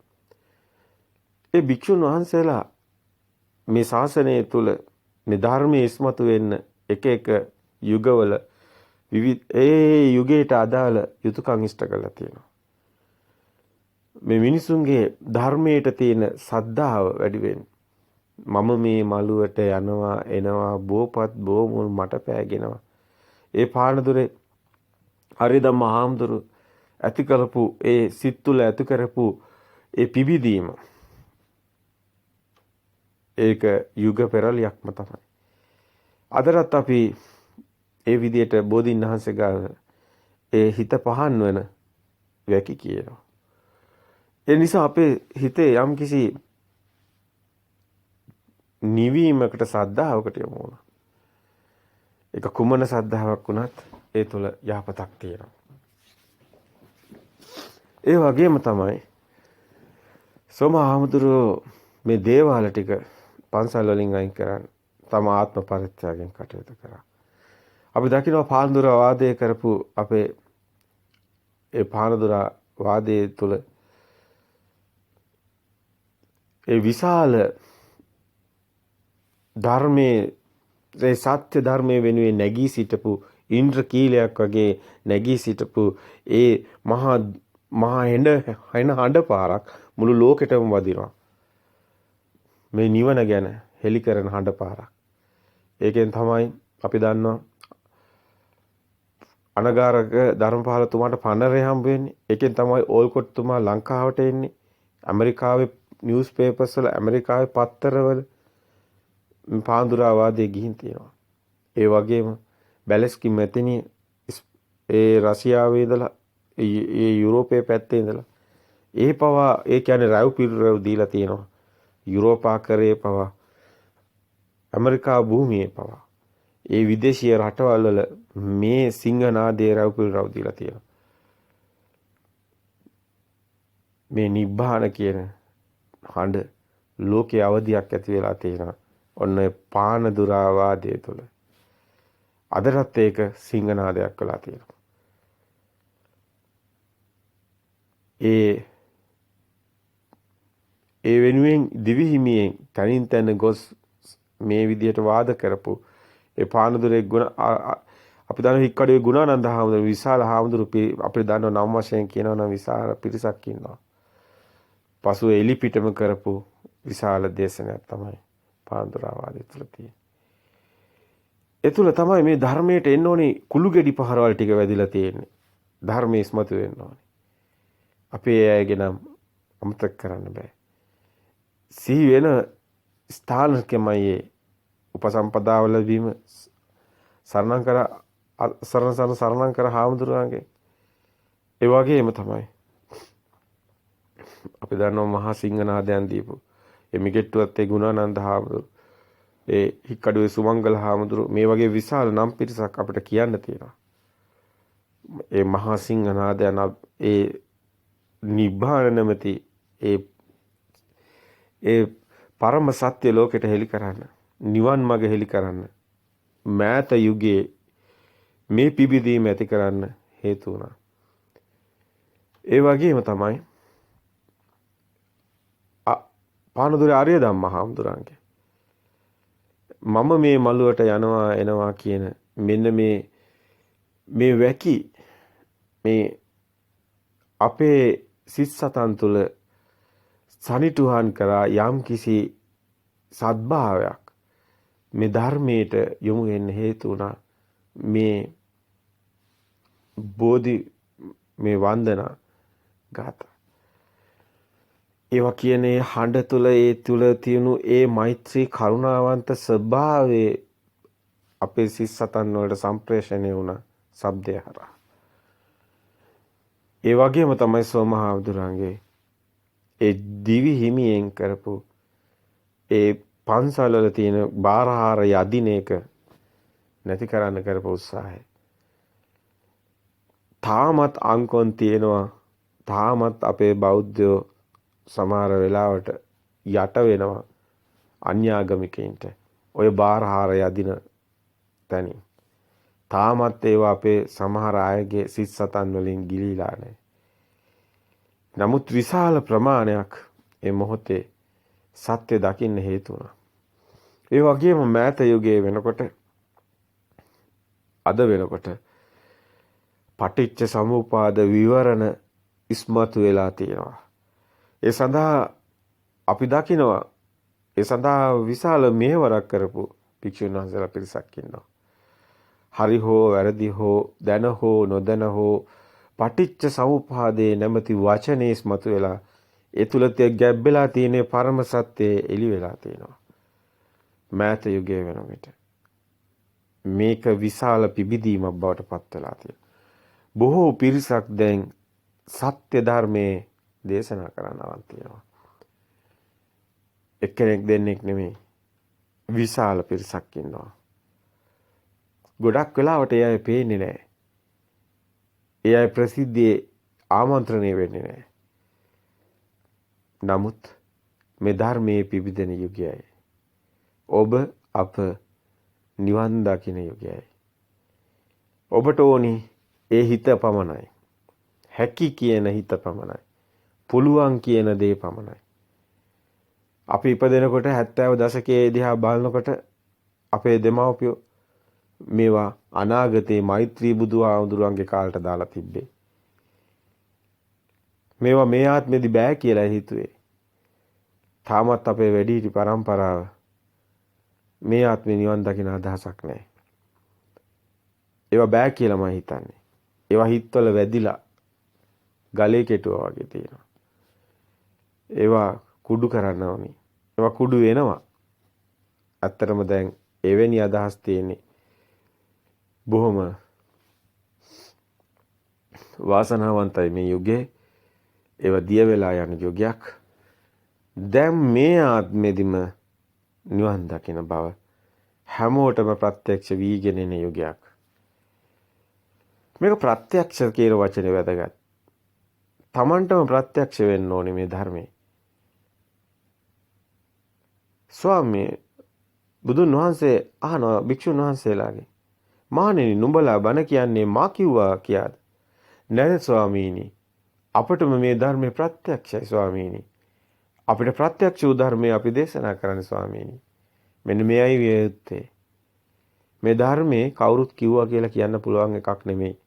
ඒ භික්ෂුන් වහන්සේලා මේ ශාසනය තුල මේ ධර්මයේ ඉස්මතු වෙන්න එක එක යුගවල ඒ යුගයට අදාළ යුතුයකම් ඉෂ්ට කරලා තියෙනවා. මේ මිනිසුන්ගේ ධර්මයට තියෙන සද්ධාව වැඩි වෙන්න. මම මේ මළුවට යනවා එනවා බෝපත් බෝමුල් මට පෑගෙනවා. ඒ පානදුරේ හරිදම් මහාමුදුරු ඇති කරපු ඒ සිත් තුළ ඇති කරපු ඒ පිබිදීම ඒක යුග පෙරලියක්ම තමයි. අදටත් අපි ඒ විදියට බෝධීන් වහන්සේ ගාව ඒ හිත පහන් වෙන වැකි කියනවා. ඒ නිසා අපේ හිතේ යම්කිසි නිවීමකට සද්ධාවකට යමු වුණා. ඒක කුමන සද්ධාාවක් වුණත් ඒ තුළ යහපතක් තියෙනවා. ඒ වගේම තමයි සෝම හාමුදුරුවෝ මේ දේවාල ටික පන්සල් වලින් අයින් කරන් තම ආත්ම පරිත්‍යාගයෙන් කටයුතු කරා. අපි දකිනවා පානදුර වාදයේ කරපු අපේ ඒ පානදුර වාදයේ තුළ ඒ විශාල ධර්මයේ ඒ සත්‍ය ධර්මයේ වෙනුවෙන් නැගී සිටපු ඉන්ද්‍ර කීලයක් වගේ නැගී සිටපු ඒ මහා හඬ පාරක් මුළු ලෝකෙටම වදිනවා. මේ නිවන ගැන හෙළි කරන හඬ පාරක්. ඒකෙන් තමයි අපි දන්නවා අනගාරක ධර්මපාලතුමාට පනරේ හම්බ වෙන්නේ. ඒකෙන් තමයි ඕල්කොට්තුමා ලංකාවට එන්නේ. ඇමරිකාවේ නිවුස් පේපර්ස් වල ඇමරිකාවේ පත්තරවල පාන්දුරාවාදයේ ගිහින් තියෙනවා. ඒ වගේම බැලස්කි මෙතනිය ඒ රෂියාවේ ඉඳලා ඒ යුරෝපයේ පැත්තේ ඉඳලා ඒ පවා ඒ කියන්නේ රැව් පිරරව් දීලා තියෙනවා. යුරෝපාකරයේ පවා ඇමරිකා භූමියේ පවා ඒ විදේශීය රටවල් වල මේ සිංහනාදයේ රැව් පිරරව් දීලා තියෙනවා. මේ නිබ්බාන කියන හඬ ලෝකයේ අවධියක් ඇති වෙලා තියෙනවා. ඔන්න පානදුරාවාදයේ තුල. අදටත් ඒක සිංහනාදයක් වෙලා තියෙනවා. ඒ වෙනුවෙන් දිවි හිමියෙන් තනින් තන ගොස් මේ විදියට වාද කරපු ඒ පානදුරේ ගුණ අපි දන්න හික්කඩේ ගුණානන්ද හාමුදුරුවෝ විශාල හාමුදුරු අපිට දන්නව නම් වශයෙන් කියනවා නම් විශාල පිරිසක් ඉන්නවා. පසුව එලිපිටම කරපු විශාල දේශනයක් තමයි පානදුරාවාදය තුළ තියෙන්නේ. ඒ තුළ තමයි මේ ධර්මයට එන්න ඕනේ කුළු ගෙඩි පහරවල් ටික වැදිලා තියෙන්නේ. ධර්මයේ ඉස්මතු වෙන්න ඕනේ. අපේ අයගේ නම් අමතක කරන්න බෑ. සිහි වෙන ස්ථානකමයි උපසම්පදාවල වීම සරණං කර හාමුදුරුවන්ගේ. ඒ වගේම තමයි අපි දන්නවා මහා සිංහනාදයන් දීපු ඒ මිගෙට්ටුවත් ඒ ගුණානන්ද හාමුදුරුවෝ ඒ හික්කඩුවේ සුමංගල හාමුදුරුවෝ මේ වගේ විශාල නම් පිරිසක් අපිට කියන්න තියෙනවා. ඒ මහා සිංහනාදයන් ඒ නිබ්බාන නැමැති ඒ පරම සත්‍ය ලෝකෙට හෙළි කරන්න, නිවන් මඟ හෙළි කරන්න, මෑත යුගයේ මේ පිබිදීම ඇති කරන්න හේතු වුණා. ඒ වගේම තමයි පානදුරේ ආර්ය ධම්ම හාමුදුරන්ගේ මම මේ මළුවට යනවා එනවා කියන මෙන්න මේ වැකි මේ අපේ සිත් සතන් තුළ සනිටුහන් කරා යම් කිසි සද්භාවයක් මේ ධර්මයට යොමු වෙන්න හේතු වුණා. මේ බෝධි මේ වන්දනා ගාථා ඒවා කියන්නේ හඬ තුල ඒ තුල තියෙනු ඒ මෛත්‍රී කරුණාවන්ත ස්වභාවයේ අපේ සිත් සතන් වලට සම්ප්‍රේෂණය වුණා ශබ්දය හරහා. ඒ වගේම තමයි සෝමහාමුදුරන්ගේ ඒ දිවි හිමියෙන් කරපු ඒ පන්සල් වල තියෙන බාරහාර යදින එක නැති කරන්න කරපු උත්සාහය. තාමත් අංකොන් තියෙනවා. තාමත් අපේ බෞද්ධයෝ සමහර වෙලාවට යට වෙනවා අන්‍යාගමිකයින්ට. ඔය බාරහාර යදින තැනින්. තාමත් ඒවා අපේ සමහර අයගේ සිත් සතන් වලින් ගිලිලා නැහැ. නමුත් විශාල ප්‍රමාණයක් මේ මොහොතේ සත්‍ය දකින්න හේතු වුණා. ඒ වගේම මෑත යුගයේ වෙනකොට අද වෙනකොට පටිච්ච සමුප්පාද විවරණ ඉස්මතු වෙලා තියෙනවා. ඒ සඳහා අපි දකිනවා ඒ සඳහා විශාල මෙහෙවරක් කරපු භික්ෂුන් වහන්සේලා පිරිසක් ඉන්නවා. හරි හෝ වැරදි හෝ දැන හෝ නොදැන හෝ පටිච්ච සමුප්පාදේ නැමැති වචනේ ඉස්මතු වෙලා ඒ තුල ගැබ්බෙලා තියෙන පරම සත්‍යය එළි වෙලා තියෙනවා. මෑත යුගයේ වෙන විට මේක විශාල පිබිදීමක් බවට පත් වෙලා තියෙනවා. බොහෝ පිරිසක් දැන් සත්‍ය ධර්මයේ දේශනා කරනවන් තියෙනවා. එක්කෙනෙක් දෙන්නෙක් නෙමෙයි. විශාල පිරිසක් ඉන්නවා. ගොඩක් වෙලාවට ඒ අය පේන්නේ නැහැ. ඒ අය ප්‍රසිද්ධියේ ආමන්ත්‍රණය වෙන්නේ නැහැ. නමුත් මේ ධර්මයේ පිබිදෙන යුගයයි. ඔබ අප නිවන් දකින යුගයයි. ඔබට ඕනි ඒ හිත පමණයි. හැකි කියන හිත පමණයි. පුළුවන් කියන දේ පමණයි. අපි ඉපදෙනකොට 70 දශකයේ දිහා බලනකොට අපේ දෙමව්පියෝ මේවා අනාගතේ මෛත්‍රී බුදුහාමුදුරන්ගේ කාලට දාලා තිබ්බේ. මේවා මේ ආත්මෙදි බෑ කියලා හිතුවේ. තාමත් අපේ වැඩිහිටි පරම්පරාව මේ ආත්මේ නිවන් දකින අදහසක් නැහැ. ඒවා බෑ කියලා මම හිතන්නේ. ඒවා හිතවල වැදිලා ගලේ කෙටුවා වගේ තියෙනවා. ඒවා කුඩු කරන්න ඕනි. ඒවා කුඩු වෙනවා. ඇත්තටම දැන් එවැනි අදහස් තියෙන්නේ බොහොම වාසනාවන්තයි මේ යුගයේ. ඒව දිය වෙලා යන යුගයක්. දැන් මේ ආත්මෙදිම නිවන් දකින බව හැමෝටම ප්‍රත්‍යක්ෂ වීගෙන එන යුගයක්. මේක ප්‍රත්‍යක්ෂ කියන වචනේ වැදගත්. Tamanටම ප්‍රත්‍යක්ෂ වෙන්න ඕනේ මේ ධර්මයේ. ස්වාමී බුදුන් වහන්සේ අහනවා භික්ෂුන් වහන්සේලාගේ, "මහණෙනි නුඹලා බණ කියන්නේ මා කිව්වා කියාද?" "නැහැ ස්වාමීනි. අපටම මේ ධර්මයේ ප්‍රත්‍යක්ෂයි ස්වාමීනි. අපිට ප්‍රත්‍යක්ෂ වූ ධර්මයේ අපි දේශනා කරන්නේ ස්වාමීනි. මෙන්න මේයි විය යුත්තේ. මේ ධර්මයේ කවුරුත් කිව්වා කියලා කියන්න පුළුවන් එකක් නෙමෙයි.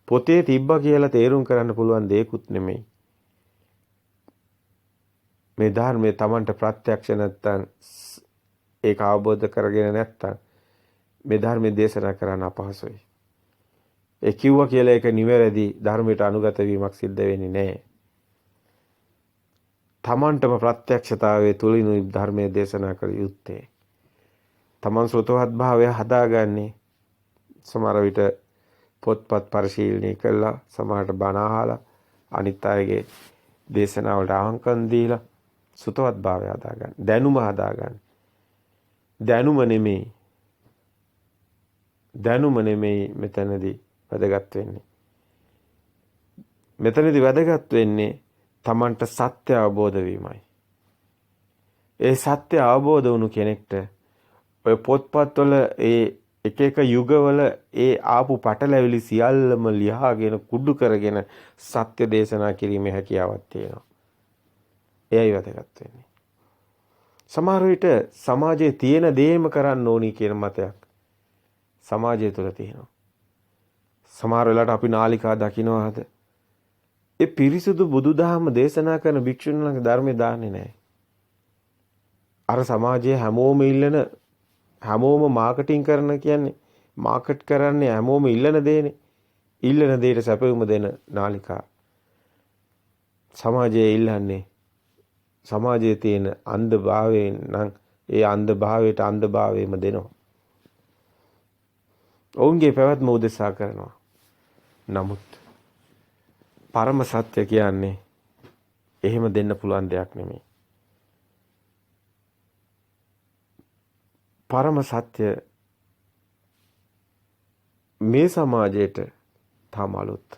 පොතේ තිබ්බා කියලා තේරුම් කරන්න පුළුවන් දෙයක්ුත් නෙමෙයි. මේ ධර්මයේ Tamanට ප්‍රත්‍යක්ෂ නැත්තම් ඒක අවබෝධ කරගෙන නැත්තම් මේ ධර්මයේ දේශනා කරන්න අපහසුයි. ඒ කිව්වා කියලා ඒක නිවැරදි ධර්මයට අනුගත වීමක් සිද්ධ වෙන්නේ නැහැ. Tamanටම ප්‍රත්‍යක්ෂතාවයේ තුලිනුයි ධර්මයේ දේශනා කළ යුත්තේ. Taman සෝතවත් භාවය හදාගන්නේ සමහර විට පොත්පත් පරිශීලනය කළා, සමහරට බණ අහලා, අනිත් අයගේ දේශනාවලට අහංකම් දීලා සෝතවත් භාවය හදාගන්න. දැනුම හදාගන්න. දැනුම නෙමෙයි මෙතනදී වැදගත් වෙන්නේ. මෙතනදී වැදගත් වෙන්නේ Tamanට සත්‍ය අවබෝධ වීමයි. ඒ සත්‍ය අවබෝධ වුණු කෙනෙක්ට ඔය පොත්පත්වල ඒ එක එක යුගවල ඒ ආපු පටලැවිලි සියල්ලම ලියාගෙන කුඩු කරගෙන සත්‍ය දේශනා කිරීමේ හැකියාවක් තියෙනවා. එයයි වැදගත් වෙන්නේ. සමහර විට සමාජයේ තියෙන දේම කරන්න ඕනි කියන මතයක් සමාජය තුළ තියෙනවා. සමහර වෙලාවට අපි නාලිකා දකින්නවාද? ඒ පිරිසුදු බුදුදහම දේශනා කරන භික්ෂුන් වහන්සේ ධර්මයේ දාන්නේ නැහැ. අර සමාජයේ හැමෝම මාකටිංగ్ කරන කියන්නේ මාකට් කරන්නේ හැමෝම ඉල්ලන දේනේ. ඉල්ලන දෙයට සැපයුම දෙන නාලිකා. සමාජයේ ඉල්ලන්නේ සමාජයේ තියෙන අන්ධභාවයෙන් නම් ඒ අන්ධභාවයට අන්ධභාවයම දෙනවා. ඔවුන්ගේ පැවැත්ම උදෙසා කරනවා. නමුත් පරම සත්‍ය කියන්නේ එහෙම දෙන්න පුළුවන් දෙයක් නෙමෙයි. පරම සත්‍ය මේ සමාජයට තාම අලුත්.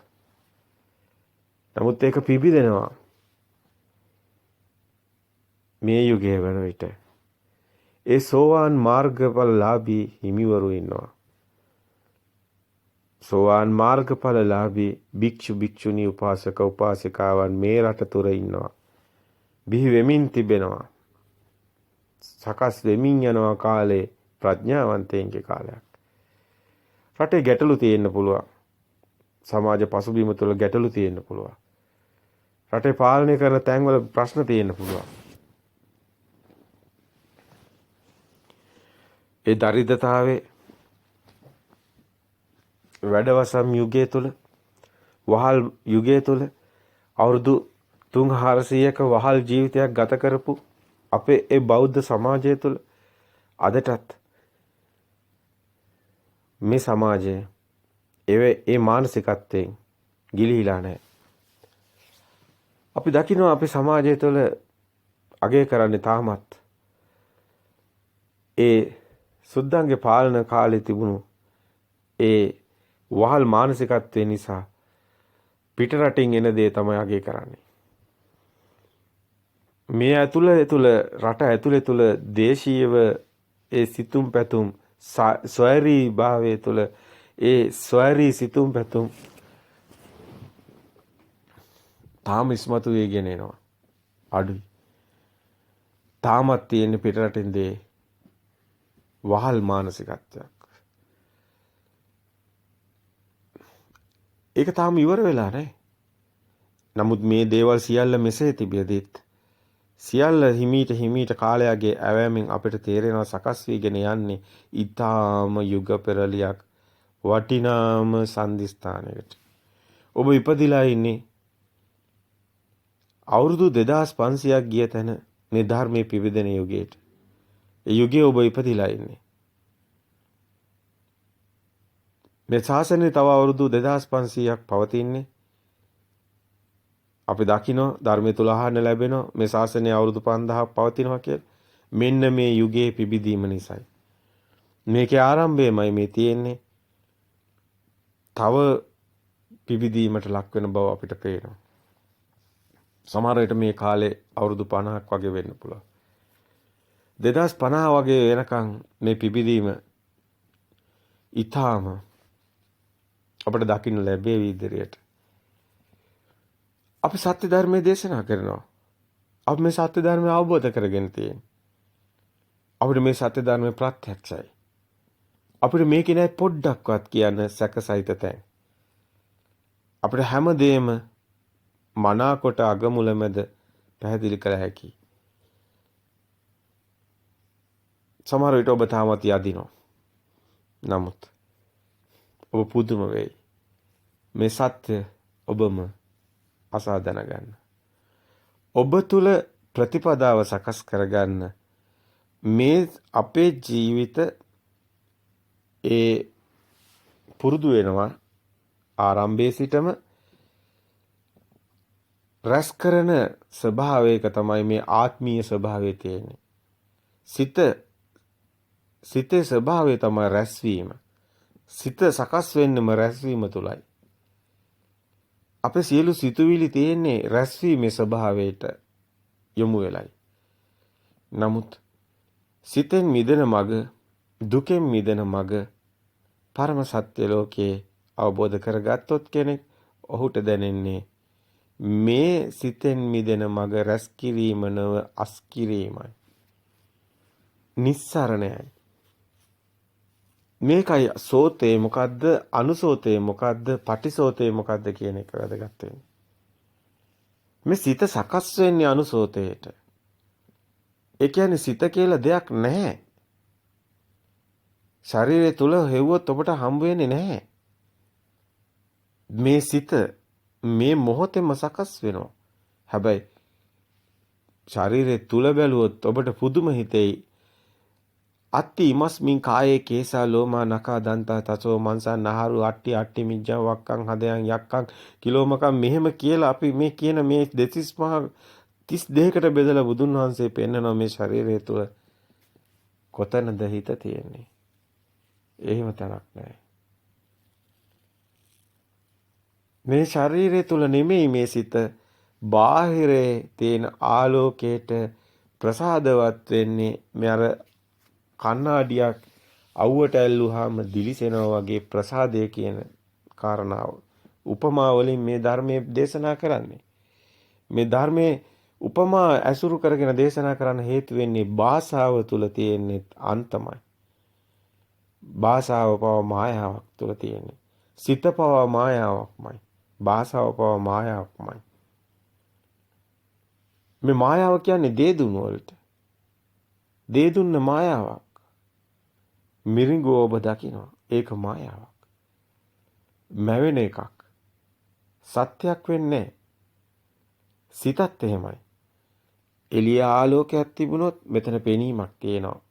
නමුත් ඒක පිබිදෙනවා. මේ යුගයේ වන විට ඒ සෝවාන් මාර්ගඵලලාභී හිමිවරු ඉන්නවා. සෝවාන් මාර්ගඵලලාභී භික්ෂු භික්ෂුණී උපාසක උපාසිකාවන් මේ රට තුර ඉන්නවා. බිහි වෙමින් තිබෙනවා. සකස් වෙමින් යනවා කාලේ ප්‍රඥාවන්තයින්ගේ කාලයක්. රටේ ගැටලු තියෙන්න පුළුවන්. සමාජ පසුබිම තුළ ගැටලු තියෙන්න පුළුවන්. රටේ පාලනය කරන තැන්වල ප්‍රශ්න තියෙන්න පුළුවන්. ඒ දරිද්‍රතාවේ වැඩවසම් යුගයේ තුල වහල් යුගයේ තුල අවුරුදු 300ක වහල් ජීවිතයක් ගත කරපු අපේ ඒ බෞද්ධ සමාජය තුළ අදටත් මේ සමාජය ඒ මානසිකත්වයෙන් ගිලිහිලා නැහැ. අපි දකිනවා අපේ සමාජය තුළ අගය කරන්නේ තාමත් ඒ සුද්ධංගේ පාලන කාලේ තිබුණු ඒ වහල් මානසිකත්වය නිසා පිට රටින් එන දේ තමයි අගය කරන්නේ. මේ රට ඇතුළේ තුල දේශීයව ඒ සිතුම් පැතුම් ස්වෛරී භාවයේ තුල ඒ ස්වෛරී සිතුම් පැතුම් තාම ඉස්මතු වෙගෙන එනවා. අඩුයි. තාමත් තියෙන පිට රටින් දේ වහල් මානසිකත්වයක්. ඒක තාම ඉවර වෙලා නැහැ. නමුත් මේ දේවල් සියල්ල මෙසේ තිබෙද්දිත් සියල්ල හිමීට කාලයගේ ඇවෑමෙන් අපිට තේරෙනවා සකස් වීගෙන යන්නේ ඊටාම යුග පෙරලියක් වටිනාම සම්දිස්ථානයකට. ඔබ ඉපදිලා ඉන්නේ අවුරුදු 2500ක් ගිය තැන මේ ධර්මයේ පිවිදෙන යුගයට. ඒ යුගයේ ඔබ ඉපදිලා ඉන්නේ. මේ ශාසනය තව අවුරුදු 2500ක් පවතින්නේ. අපි දකිනවා ධර්මයේ තුල අහන්න ලැබෙනවා මේ ශාසනය අවුරුදු 5000ක් පවතිනවා කියලා. මෙන්න මේ යුගයේ පිබිදීම නිසායි. මේකේ ආරම්භයමයි මේ තියෙන්නේ. තව පිබිදීමට ලක් වෙන බව අපිට පේනවා. සමහර විට මේ කාලේ අවුරුදු 50ක් වගේ වෙන්න පුළුවන්. 2050 වගේ වෙනකන් මේ පිබිදීම ඊටාම අපිට දකින්න ලැබෙවි ඉදිරියට. අපි සත්‍ය ධර්මයේ දේශනා කරනවා. අපි මේ සත්‍ය ධර්මය අවබෝධ කරගෙන තියෙන්නේ. අපිට මේ සත්‍ය ධර්මයේ ප්‍රත්‍යක්ෂයි. අපිට මේකේ නෑ පොඩ්ඩක්වත් කියන්න සැකසිත තැන්. අපිට හැමදේම මනාකොට අගමුලමෙද පැහැදිලි කළ හැකියි. සමහර විට ඔබ තාමත් යදිනවා. නමුත් ඔබ පුදුම වෙයි. මේ සත්‍ය ඔබම අසා දැනගන්න. ඔබ තුල ප්‍රතිපදාව සකස් කරගන්න මේ අපේ ජීවිත ඒ පුරුදු වෙනවා ආරම්භයේ සිටම රැස් කරන ස්වභාවයක තමයි මේ ආත්මීය ස්වභාවය තියෙන්නේ. සිතේ ස්වභාවය තමයි රැස්වීම. සිත සකස් වෙන්නම රැස්වීම තුලයි. අපේ සියලු සිතුවිලි තියෙන්නේ රැස්වීමේ ස්වභාවයට යොමු වෙලයි. නමුත් සිතෙන් මිදෙන මඟ, දුකෙන් මිදෙන මඟ පරම සත්‍ය ලෝකයේ අවබෝධ කරගත්තොත් කෙනෙක් ඔහුට දැනෙන්නේ මේ සිතෙන් මිදෙන මඟ රැස් කිරීම නොව අස් කිරීමයි. නිස්සරණයයි. මේකයි සෝතේ මොකද්ද, අනුසෝතේ මොකද්ද, පටිසෝතේ මොකද්ද කියන එක වැදගත් වෙන්නේ. මේ සිත සකස් වෙන්නේ අනුසෝතේට. ඒ කියන්නේ සිත කියලා දෙයක් නැහැ. ශරීරය තුල හෙව්වොත් ඔබට හම්බ වෙන්නේ නැහැ. මේ සිත මේ මොහොතේම සකස් වෙනවා. හැබැයි ශරීරය තුල බැලුවොත් ඔබට පුදුම හිතෙයි. අත්ති ඉමස්මින් කායේ කේසා ලෝමා නකා දන්තා තසෝ මන්සා නහරු අට්ටි මිජ්ජා වක්කං හදයන් යක්කං කිලෝමකම් මෙහෙම කියලා අපි මේ කියන මේ 32කට බෙදලා බුදුන් වහන්සේ පෙන්නනවා මේ ශරීරය තුල කොතනද හිත තියෙන්නේ. එහෙම තැනක් නැහැ. මේ ශරීරය තුල නෙමෙයි මේ සිත බාහිරේ තියෙන ආලෝකයට ප්‍රසාදවත් වෙන්නේ. මේ අර කණ්ණාඩියක් අවුවට ඇල්ලුවාම දිලිසෙනවා වගේ ප්‍රසාදය කියන කාරණාව උපමා වලින් මේ ධර්මයේ දේශනා කරන්නේ. මේ ධර්මයේ උපමා ඇසුරු කරගෙන දේශනා කරන්න හේතු වෙන්නේ භාෂාව තුල තියෙන අන්තමයි. භාෂාව පව මායාවක් තුල තියෙන්නේ. සිත පව මායාවක්මයි. භාෂාව පව මායාවක්මයි. මේ මායාව කියන්නේ දේදුන් වලට. දේදුන්න මායාවක්. මිරිඟුව ඔබ දකිනවා. ඒක මායාවක්. මැවෙන එකක්. සත්‍යයක් වෙන්නේ සිතත් එහෙමයි. එළිය ආලෝකයක් තිබුණොත් මෙතන පෙනීමක් තියෙනවා.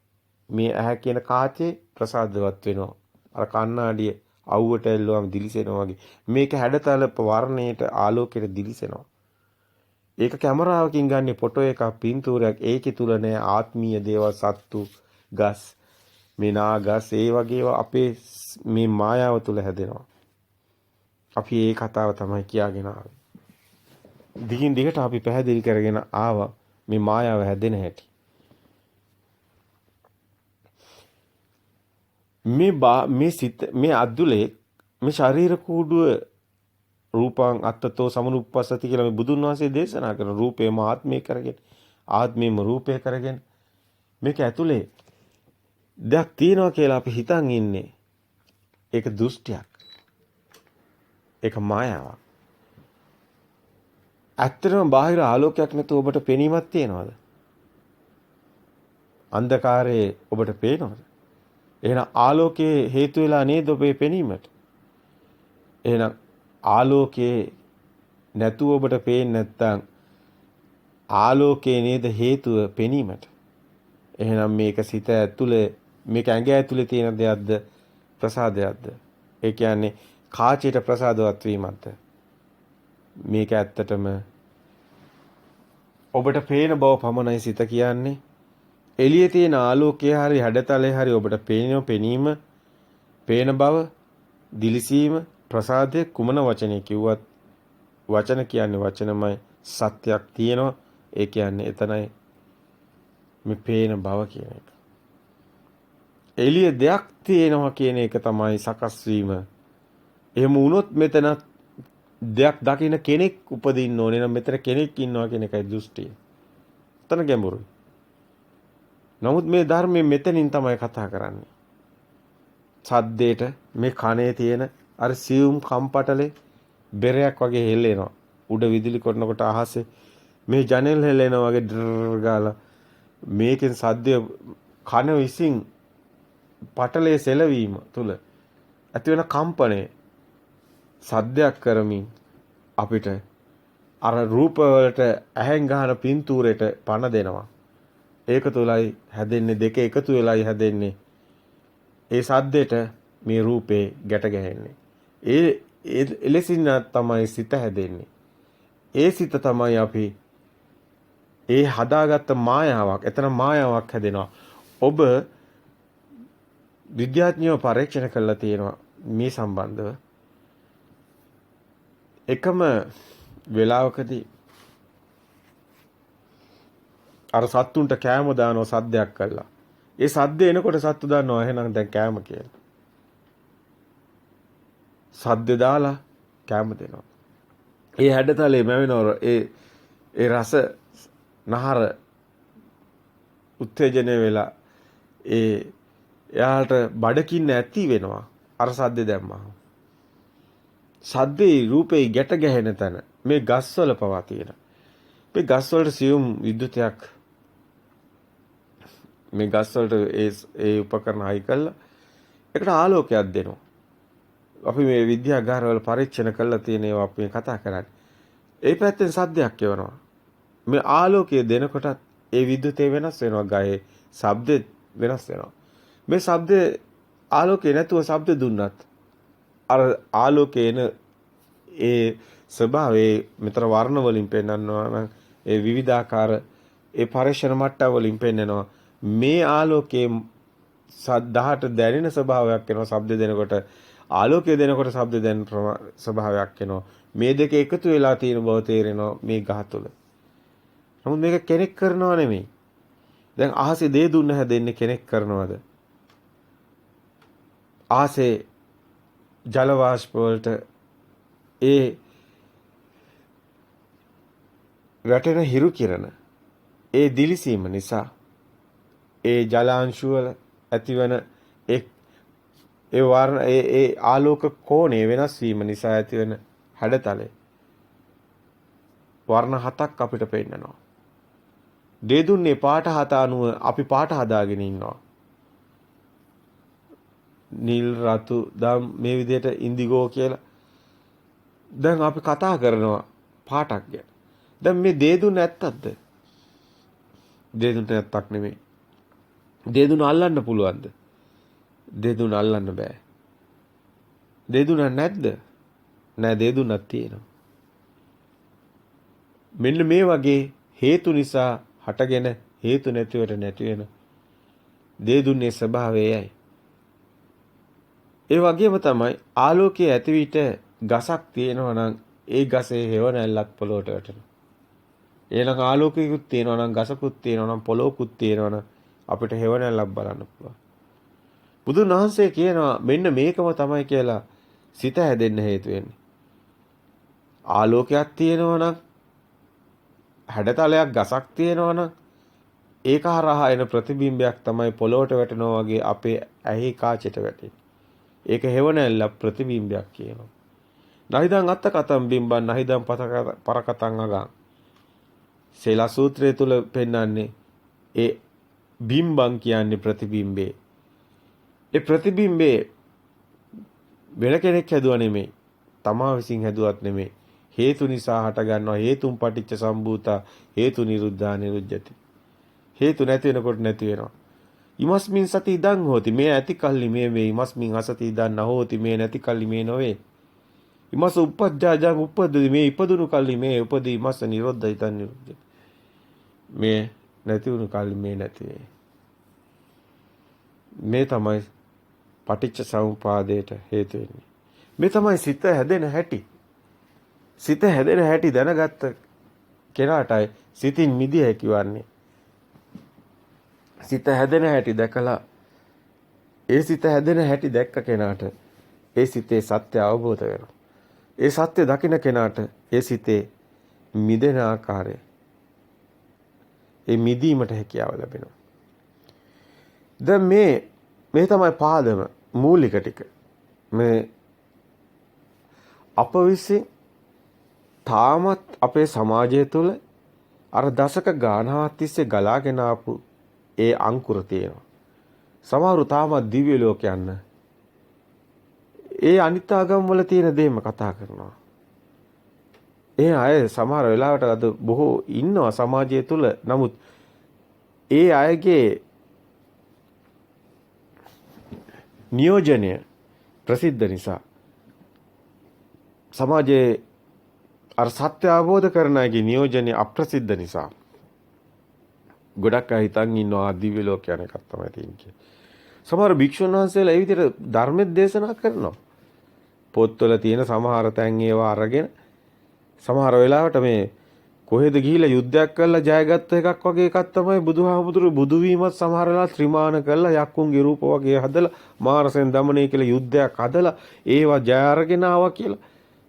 මේ ඇහැ කියන කාචේ ප්‍රසාදවත් වෙනවා. අර කණ්ණාඩිය අවුවට ඇල්ලුවාම දිලිසෙනවා වගේ. මේක හැඩතල වර්ණයට ආලෝකයට දිලිසෙනවා. ඒක කැමරාවකින් ගන්න ෆොටෝ එකක්, පින්තූරයක්. ඒකේ තුල නෑ ආත්මීය දේවල්, සත්තු, ගස්, මේ නාගස් ඒ වගේ අපේ මේ මායාව තුල හැදෙනවා. අපි ඒ කතාව තමයි කියාගෙන ආවේ. දිගින් දිගට අපි පැහැදිලි කරගෙන ආවා මේ මායාව හැදෙන හැටි. මේ සිත මේ අද්දුලේ මේ ශරීර කූඩුව රූපං අත්තතෝ සමනුප්පස්සති කියලා මේ බුදුන් වහන්සේ දේශනා කරන රූපේම ආත්මය කරගෙන ආත්මේම රූපය කරගෙන මේක ඇතුලේ දෙයක් තියෙනවා කියලා අපි හිතන් ඉන්නේ. ඒක දෘෂ්ටියක්. ඒක මායාවක්. ඇත්තටම බාහිර ආලෝකයක් නැතුව ඔබට පෙනීමක් තියනවද? අන්ධකාරයේ ඔබට පේනවද? එහෙනම් ආලෝකයේ හේතු වෙලා නේද ඔබේ පෙනීමට? එහෙනම් ආලෝකයේ නැතුව ඔබට පේන්නේ නැත්නම් ආලෝකයේ නේද හේතුව පෙනීමට. එහෙනම් මේක සිත ඇතුලේ මේක ඇඟ ඇතුලේ තියෙන දෙයක්ද ප්‍රසාදයක්ද? ඒ කියන්නේ කාචයට ප්‍රසාදවත් වීමක්ද? මේක ඇත්තටම ඔබට පේන බව පමණයි සිත කියන්නේ. එළියේ තියෙන ආලෝකයේ හරි හැඩතලයේ හරි ඔබට පෙනීම, පේන බව, දිලිසීම, ප්‍රසාදයේ කුමන වචනේ කිව්වත් වචන කියන්නේ වචනමයි සත්‍යයක් තියෙනවා. ඒ කියන්නේ එතනයි මේ පේන බව කියන එක. එළිය දෙයක් තියෙනවා කියන එක තමයි සකස් වීම. එහෙම වුණොත් මෙතන දෙයක් දකින්න කෙනෙක් උපදින්න ඕනේ නම් මෙතන කෙනෙක් ඉන්නවා කියන එකයි දෘෂ්ටිය. එතන ගැඹුරුයි. නමුත් මේ ධර්මයේ මෙතනින් තමයි කතා කරන්නේ. සද්දේට මේ කනේ තියෙන අර සියුම් කම්පටලේ බෙරයක් වගේ හෙල්ලෙනවා. උඩ විදුලි කරනකොට අහසේ මේ ජනෙල් හෙල්ලෙනවා වගේ ඩර් ගාලා මේකෙන් සද්දය කන විසින් පටලේ සෙලවීම තුල ඇති වෙන කම්පණය සද්දයක් කරමින් අපිට අර රූප වලට ඇහෙන් ගහන පින්තූරයට පණ දෙනවා. ඒක තුලයි හැදෙන්නේ දෙක එකතු වෙලයි හැදෙන්නේ. ඒ සද්දෙට මේ රූපේ ගැට ගැහෙන්නේ. ඒ එලෙසින් තමයි සිත හැදෙන්නේ. ඒ සිත තමයි අපි ඒ හදාගත්ත මායාවක්. එතන මායාවක් හැදෙනවා. ඔබ විද්‍යාඥයෝ පරීක්ෂණ කළා තියෙනවා මේ සම්බන්ධව. එකම වෙලාවකදී අර සත්තුන්ට කෑම දානවා සද්දයක් කළා. ඒ සද්ද එනකොට සත්තු දන්නවා එහෙනම් දැන් කෑම කියලා. සද්ද දාලා කෑම දෙනවා. ඒ හැඩතලේ මැවෙනවර ඒ රස නහර උත්තේජනය වෙලා එයාට බඩකින්න ඇති වෙනවා අර සද්ද දැම්මම. සද්දේ රූපේ ගැට ගැහෙන තැන මේ ගස්වල පවා තියෙන. මේ ගස්වලට සියුම් විද්‍යුතයක් මේ ගස්වලට ඒ උපකරණ හයි කළා ඒකට ආලෝකයක් දෙනවා. අපි මේ විද්‍යාගාරවල පරීක්ෂණ කළා තියෙන ඒවා අපි කතා කරන්නේ. ඒ පැත්තෙන් සද්දයක් එවනවා. මේ ආලෝකය දෙනකොටත් ඒ විද්‍යුතේ වෙනස් වෙනවා. ගහේ ශබ්ද වෙනස් වෙනවා. මේ ශබ්දේ ආලෝකේ නැතුව ශබ්ද දුන්නත් අර ආලෝකේන ඒ ස්වභාවයේ මෙතර වර්ණ වලින් පෙන්වනවා නම් ඒ විවිධාකාර ඒ පරිශන මට්ටම් වලින් පෙන්වනවා. මේ ආලෝකයේ සද්දාහට දැනෙන ස්වභාවයක් වෙනවා. ශබ්ද දෙනකොට ආලෝකය දෙනකොට ශබ්ද දැනෙන ස්වභාවයක් වෙනවා. මේ දෙක එකතු වෙලා තියෙන බව තේරෙනවා මේ ගහ තුළ. නමුත් මේක කෙනෙක් කරනව නෙමෙයි. දැන් අහසේ දේ දුන්න හැදෙන්නේ කෙනෙක් කරනවද? අහසේ ජල වාෂ්ප වලට ඒ වැටෙන හිරු කිරණ ඒ දිලිසීම නිසා ඒ ජලාංශු වල ඇතිවන ඒ වර්ණ ඒ ආලෝක කෝණය වෙනස් වීම නිසා ඇතිවන හැඩතලේ වර්ණ හතක් අපිට පෙන්නනවා. දේ දුන්නේ පාට හත අනුව අපි පාට හදාගෙන ඉන්නවා. නිල් රතු දම් මේ විදිහට ඉන්දිගෝ කියලා. දැන් අපි කතා කරනවා පාටක් ගැන. දැන් මේ දේ දුන්න ඇත්තක්ද? දේ දුන්න ඇත්තක් නෙමෙයි. දේ දුන්න අල්ලන්න පුළුවන්ද? දේ දුන්න අල්ලන්න බෑ. දේ දුන්න නැද්ද? නෑ දේ දුන්නක් තියෙනවා. මෙන්න මේ වගේ හේතු නිසා හටගෙන හේතු නැතිවට නැති වෙන දේ දුන්නේ ස්වභාවයයි. ඒ වගේම තමයි ආලෝකයේ ඇති විට ගසක් තියෙනවා නම් ඒ ගසේ හේව නැල්ලක් පොළොවට වැටෙනවා. ඊළඟ ආලෝකයකුත් තියෙනවා නම් ගසකුත් තියෙනවා නම් පොළොවකුත් තියෙනවා නම් අපිට හේව නැල්ලක් බලන්න පුළුවන්. බුදුන් වහන්සේ කියනවා මෙන්න මේකම තමයි කියලා සිත හැදෙන්න හේතු වෙන්නේ. ආලෝකයක් තියෙනවා නම් හැඩතලයක් ගසක් තියෙනවා නම් ඒක හරහා එන ප්‍රතිබිම්බයක් තමයි පොළොවට වැටෙනවා වගේ අපේ ඇහි කාචයට වැටෙන්නේ. ඒක හේවණැල්ල ප්‍රතිබිම්බයක් කියනවා. නහිදං අත්ත කතම් බිම්බන් නහිදං පරකතං අගං. සේලා සූත්‍රය තුල පෙන්වන්නේ ඒ බිම්බන් කියන්නේ ප්‍රතිබිම්බේ. ඒ ප්‍රතිබිම්බේ වෙන කෙනෙක් හැදුවා නෙමෙයි. තමා විසින් හැදුවත් නෙමෙයි. හේතු නිසා හට ගන්නවා. හේතුන් පටිච්ච සම්භූතා හේතු නිරුද්ධා නිරුද්ධති. හේතු නැති වෙනකොට නැති වෙනවා. ඉමස්මින් සති ඉදං හෝති. මේ ඇති කල්ලි මේ වේ. ඉමස්මින් අසති ඉදං නහෝති. මේ නැති කල්ලි මේ නොවේ. ඉමස් උපජ්ජාජං උපද්දති. මේ ඉපදුණු කල්ලි මේ උපදී. ඉමස්ස නිරෝධ ඉදං නිරුද්ධති. මේ නැති වුණු කල්ලි මේ නැති වේ. මේ තමයි පටිච්ච සමුපාදයට හේතු වෙන්නේ. මේ තමයි සිත හැදෙන හැටි. සිත හැදෙන හැටි දැනගත්ත කෙනාටයි සිතින් මිදිය හැකි වන්නේ. සිත හැදෙන හැටි දැකලා ඒ සිත හැදෙන හැටි දැක්ක කෙනාට ඒ සිතේ සත්‍ය අවබෝධ වෙනවා. ඒ සත්‍ය දකින කෙනාට ඒ සිතේ මිදෙන ආකාරය ඒ මිදීමට හැකියාව ලැබෙනවා. දැන් මේ තමයි පාදම මූලික ටික. මේ අප විසින් තාමත් අපේ සමාජය තුළ අර දශක ගානක් තිස්සේ ගලාගෙන ආපු ඒ අංකුර තියෙනවා. සමහරු තාමත් දිව්‍ය ලෝක යන්න ඒ අනිත් ආගම් වල තියෙන දේම කතා කරනවා. ඒ අය සමහර වෙලාවට අද බොහෝ ඉන්නවා සමාජය තුළ. නමුත් ඒ අයගේ නියෝජනය ප්‍රසිද්ධ නිසා සමාජයේ අර සත්‍ය අවබෝධ කරන අයගේ නියෝජනය අප්‍රසිද්ධ නිසා ගොඩක් අය හිතන් ඉන්නවා දිව්‍ය ලෝක යන එකක් තමයි තියෙන්නේ. සමහර භික්ෂුන් වහන්සේලා ඒ විදිහට ධර්මෙත් දේශනා කරනවා. පොත්වල තියෙන සමහර තැන් ඒවා අරගෙන සමහර වෙලාවට මේ කොහෙද ගිහිලා යුද්ධයක් කරලා ජයගත්ත එකක් වගේ එකක් තමයි බුදුහාමුදුරු බුදු වීමත් සමහර වෙලාවට ත්‍රිමාන කරලා යක්කුන්ගේ රූප වගේ හදලා මාරසෙන් දමනය කියලා යුද්ධයක් හදලා ඒවා ජය අරගෙන ආවා කියලා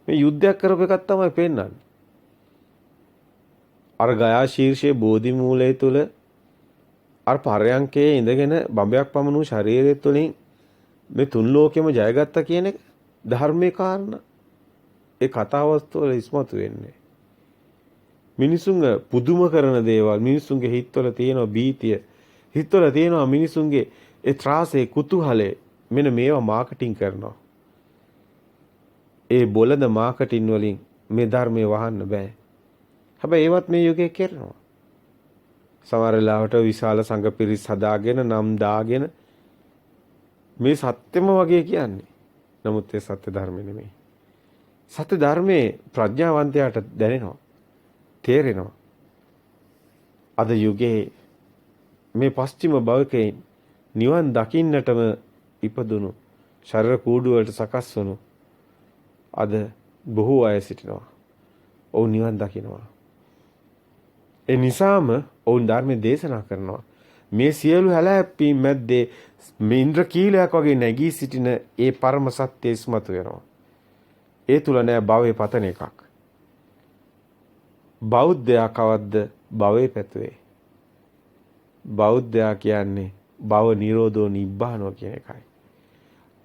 මේ යුද්ධයක් කරපු එකක් තමයි පෙන්වන්නේ. අර ගයා ශීර්ෂයේ බෝධි මූලයේ තුල අර පරයන්කේ ඉඳගෙන බඹයක් පමණු ශරීරය තුළින් මේ තුන් ලෝකෙම ජයගත්ත කියන එක ධර්මයේ කාරණා. ඒ කතාවස්තු වල ඉස්මතු වෙන්නේ. මිනිසුන්ග පුදුම කරන දේවල් මිනිසුන්ගේ හිතවල තියෙන බීතිය හිතවල තියෙන මිනිසුන්ගේ ඒ ත්‍රාසයේ කුතුහලය මෙන්න මේවා මාකටිං කරනවා. ඒ බොළඳ මාකටිං වලින් මේ ධර්මයේ වහන්න බෑ. හැබැයි ඒවත් මේ යුගයේ කරනවා. සමහර වෙලාවට විශාල සංඝ පිරිස් හදාගෙන නම් දාගෙන මේ සත්‍යම වගේ කියන්නේ. නමුත් ඒ සත්‍ය ධර්මෙ නෙමෙයි. සත්‍ය ධර්මයේ ප්‍රඥාවන්තයාට දැනෙනවා. තේරෙනවා. අද යුගයේ මේ පස්චිම භවකේ නිවන් දකින්නටම ඉපදුණු ශරීර කූඩු වලට සකස් වුණු අද බොහෝ අය සිටිනවා. ඔවුන් නිවන් දකිනවා. ඒ නිසාම ඔවුන් ධර්මයේ දේශනා කරනවා. මේ සියලු හැලහැප්පීම් මැද්දේ මේ ඉන්ද්‍රකීලයක් වගේ නැගී සිටින ඒ පරම සත්‍ය ඉස්මතු වෙනවා. ඒ තුල නෑ භවයේ පතන එකක්. බෞද්ධයා කවද්ද භවයේ පැතුවේ? බෞද්ධයා කියන්නේ භව නිරෝධෝ නිබ්බානෝ කියන එකයි.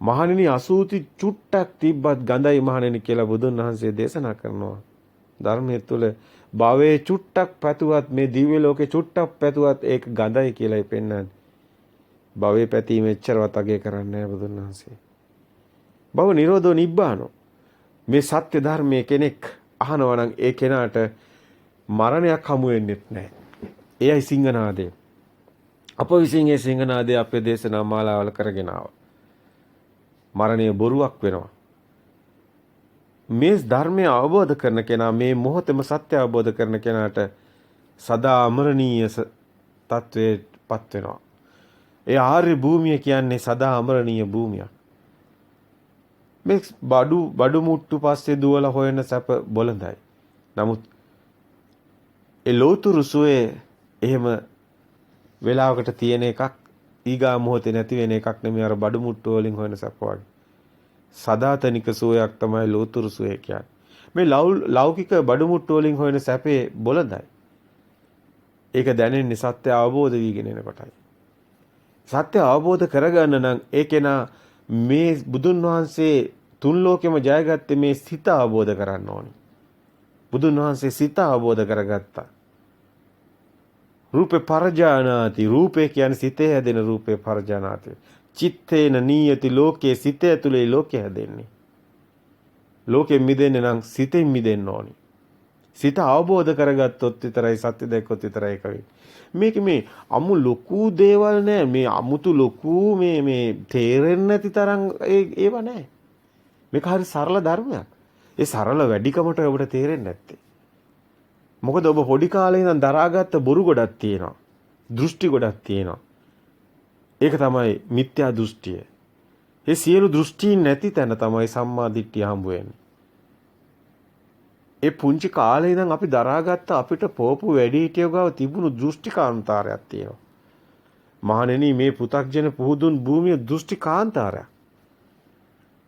මහණෙනි අසූති චුට්ටක් තිබ්බත් ගඳයි මහණෙනි කියලා බුදුන් වහන්සේ දේශනා කරනවා. ධර්මයේ තුල භවයේ චුට්ටක් පැතුවත් මේ දිව්‍ය ලෝකේ චුට්ටක් පැතුවත් ඒක ගඳයි කියලායි පෙන්වන්නේ. භවයේ පැතීම එච්චරවත් අගය කරන්නේ නැහැ බුදුන් වහන්සේ. භව නිරෝධෝ නිබ්බානෝ. මේ සත්‍ය ධර්මයේ කෙනෙක් අහනවා නම් ඒ කෙනාට මරණයක් හමු වෙන්නේ නැහැ. එයයි සිංහනාදය. අප විසින් ඒ සිංහනාදය අපේ දේශනා මාලාවල කරගෙන ආවා. මරණය බොරුවක් වෙනවා. මේ ධර්මය අවබෝධ කරන කෙනා මේ මොහොතේම සත්‍ය අවබෝධ කරන කෙනාට සදා අමරණීය තත්වයටපත් වෙනවා. ඒ ආර්ය භූමිය කියන්නේ සදා අමරණීය භූමියක්. මේ බඩු මුට්ටු පස්සේ දුවලා හොයන සැප බොළඳයි. නමුත් ඒ ලෝතුරු සුවේ එහෙම වෙලාවකට තියෙන එකක් ඊගා මොහොතේ නැති වෙන එකක් නෙමෙයි අර බඩු මුට්ටු වලින් හොයන සැප වගේ. සදාතනික සුවයක් තමයි ලෝතුරු සුවේ කියන්නේ. මේ ලෞකික බඩු මුට්ටු වලින් හොයන සැපේ බොළඳයි. ඒක දැනෙන්නේ සත්‍ය අවබෝධ වීගෙන එනකොටයි. සත්‍ය අවබෝධ කරගන්න නම් ඒකේනා මේ බුදුන් වහන්සේ තුන් ලෝකෙම ජයගත්තේ මේ සිත අවබෝධ කරන්න ඕනේ. බුදුන් වහන්සේ සිත අවබෝධ කරගත්තා. රූපේ පරජානාති. රූපේ කියන්නේ සිතේ හැදෙන රූපේ පරජානාති. චිත්තේන නීයති ලෝකේ. සිතේ ඇතුලේ ලෝකේ හැදෙන්නේ. ලෝකෙ මිදෙන්නේ නම් සිතෙන් මිදෙන්න ඕනි. සිත අවබෝධ කරගත්තොත් විතරයි සත්‍ය දැක්කොත් විතරයි ඒක වෙන්නේ. මේක මේ අමු ලොකු දේවල් නෑ. මේ අමුතු ලොකු මේ තේරෙන්නේ නැති තරම් ඒව නෑ. මේක හරි සරල ධර්මයක්. ඒ සරල වැඩිකමට ඔබට තේරෙන්නේ නැත්තේ. මොකද ඔබ පොඩි කාලේ ඉඳන් දරාගත්ත බොරු ගොඩක් තියෙනවා. දෘෂ්ටි ගොඩක් තියෙනවා. ඒක තමයි මිත්‍යා දෘෂ්ටිය. ඒ සියලු දෘෂ්ටීන් නැති තැන තමයි සම්මා දිට්ඨිය හම්බ වෙන්නේ. ඒ පුංචි කාලේ ඉඳන් අපි දරාගත්ත අපිට පොපු වැඩි හිටියෝ ගාව තිබුණු දෘෂ්ටිකාන්තාරයක් තියෙනවා. මහණෙනි මේ පෘථග්ජන පුහුදුන් භූමිය දෘෂ්ටිකාන්තාරයක්.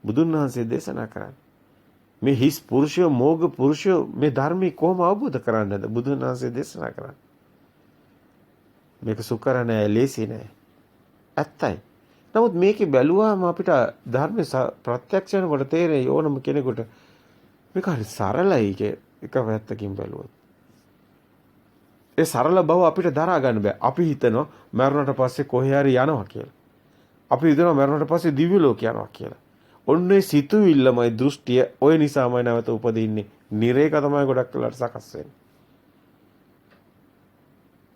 බුදුන් වහන්සේ දේශනා කරන්නේ. මේ හිස් පුරුෂය මෝග පුරුෂය මේ ධර්මී කොහොම අවබෝධ කරන්නද බුදුන් වහන්සේ දේශනා කරන්නේ. මේක සුකර නෑ, ලේසි නෑ. ඇත්තයි. නමුත් මේකේ බැලුවාම අපිට ධර්ම ප්‍රත්‍යක්ෂ වෙනකොට තේරෙයි ඕනම කෙනෙකුට මේක හරි සරලයි එක පැත්තකින් බැලුවොත්. ඒ සරල බව අපිට දරා ගන්න බෑ. අපි හිතනවා මරණයට පස්සේ කොහේ හරි යනවා කියලා. අපි හිතනවා මරණයට පස්සේ දිව්‍ය ලෝක යනවා කියලා. ඔන්නේ සිතුවිල්ලමයි දෘෂ්ටිය. ඔය නිසාමයි නැවත උපදින්නේ. නිරේක තමයි ගොඩක් වෙලාට සකස් වෙන්නේ.